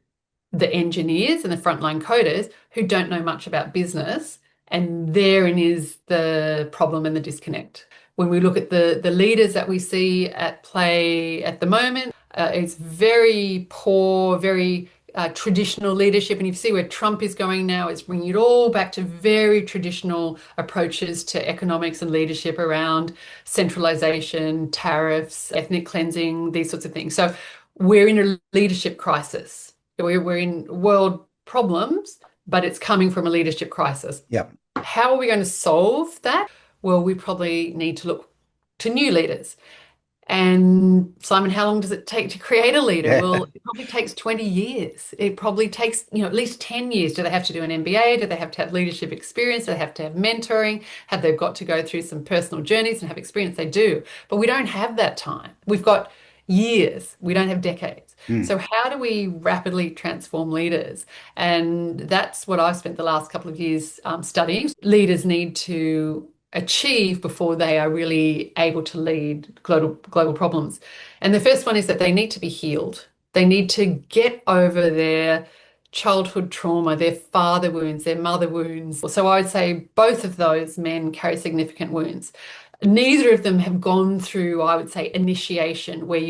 the engineers and the frontline coders who don't know much about business, and therein is the problem and the disconnect. When we look at the leaders that we see at play at the moment, It's very poor, very traditional leadership. And you see where Trump is going now, it's bringing it all back to very traditional approaches to economics and leadership around centralization, tariffs, ethnic cleansing, these sorts of things. So we're in a leadership crisis. We're in world problems, but it's coming from a leadership crisis. Yeah. How are we going to solve that? Well, we probably need to look to new leaders. And Simon, how long does it take to create a leader? Well, it probably takes 20 years. It probably takes, at least 10 years. Do they have to do an MBA? Do they have to have leadership experience? Do they have to have mentoring? Have they got to go through some personal journeys and have experience? They do. But we don't have that time. We've got years. We don't have decades. So how do we rapidly transform leaders? And that's what I've spent the last couple of years studying. Leaders need to achieve before they are really able to lead global problems. And the first one is that they need to be healed. They need to get over their childhood trauma, their father wounds, their mother wounds. So I would say both of those men carry significant wounds. Neither of them have gone through, I would say, initiation, where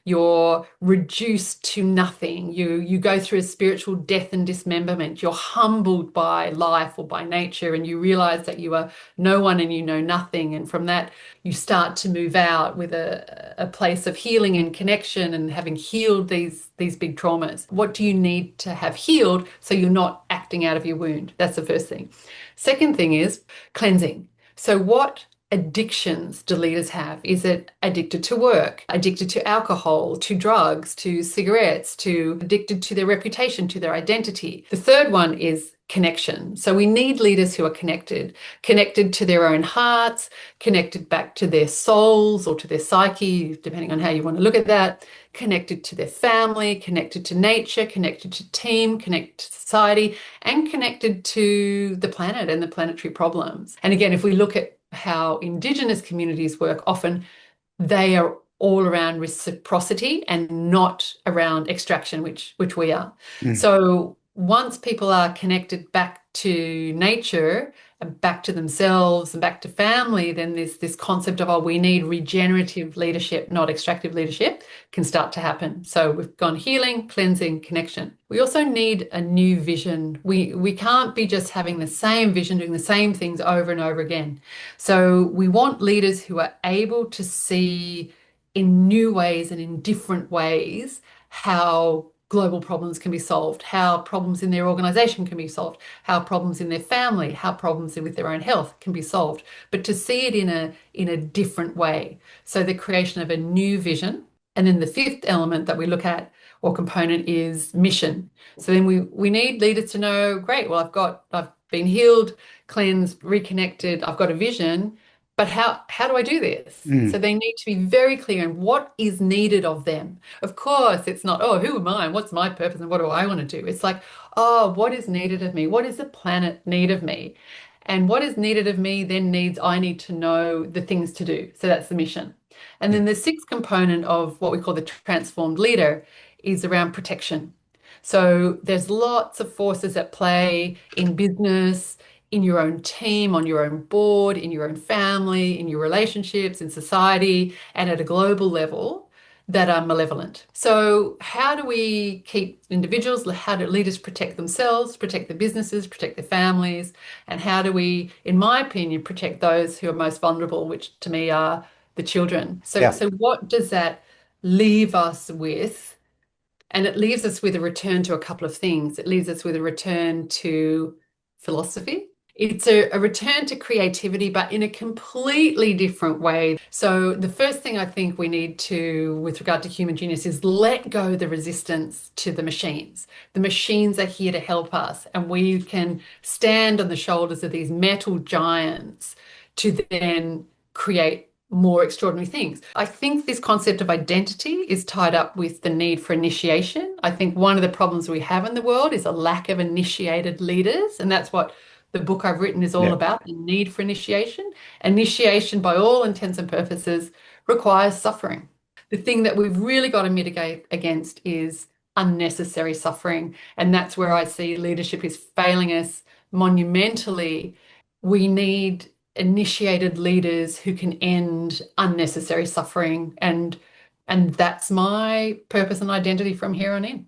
you're reduced to nothing. You go through a spiritual death and dismemberment. You're humbled by life or by nature, and you realize that you are no one and you know nothing. And from that, you start to move out with a place of healing and connection, and having healed these big traumas. What do you need to have healed so you're not acting out of your wound? That's the first thing. Second thing is cleansing. So what addictions do leaders have? Is it addicted to work, addicted to alcohol, to drugs, to cigarettes, to addicted to their reputation, to their identity? The third one is connection. So we need leaders who are connected to their own hearts, connected back to their souls or to their psyche, depending on how you want to look at that, connected to their family, connected to nature, connected to team, connected to society, and connected to the planet and the planetary problems. And again, if we look at how Indigenous communities work, often they are all around reciprocity and not around extraction, which we are. So once people are connected back to nature and back to themselves and back to family, then this concept of, we need regenerative leadership, not extractive leadership, can start to happen. So we've gone healing, cleansing, connection. We also need a new vision. We can't be just having the same vision, doing the same things over and over again. So we want leaders who are able to see in new ways and in different ways how global problems can be solved, how problems in their organization can be solved, how problems in their family, how problems with their own health can be solved, but to see it in a different way. So the creation of a new vision. And then the fifth element that we look at, or component, is mission. So then we need leaders to know, great, well, I've been healed, cleansed, reconnected, I've got a vision, but how do I do this? So they need to be very clear on what is needed of them. Of course, it's not, who am I and what's my purpose and what do I want to do? It's like, what is needed of me? What does the planet need of me? And what is needed of me then I need to know the things to do. So that's the mission. And then the sixth component of what we call the transformed leader is around protection. So there's lots of forces at play in business, in your own team, on your own board, in your own family, in your relationships, in society, and at a global level that are malevolent. So how do we keep individuals, how do leaders protect themselves, protect their businesses, protect their families, and how do we, in my opinion, protect those who are most vulnerable, which to me are the children? So what does that leave us with? And it leaves us with a return to a couple of things. It leaves us with a return to philosophy. It's a return to creativity, but in a completely different way. So the first thing I think we need to, with regard to human genius, is let go the resistance to the machines. The machines are here to help us, and we can stand on the shoulders of these metal giants to then create more extraordinary things. I think this concept of identity is tied up with the need for initiation. I think one of the problems we have in the world is a lack of initiated leaders, and that's what the book I've written is all about, the need for initiation. Initiation, by all intents and purposes, requires suffering. The thing that we've really got to mitigate against is unnecessary suffering, and that's where I see leadership is failing us monumentally. We need initiated leaders who can end unnecessary suffering and And that's my purpose and identity from here on in.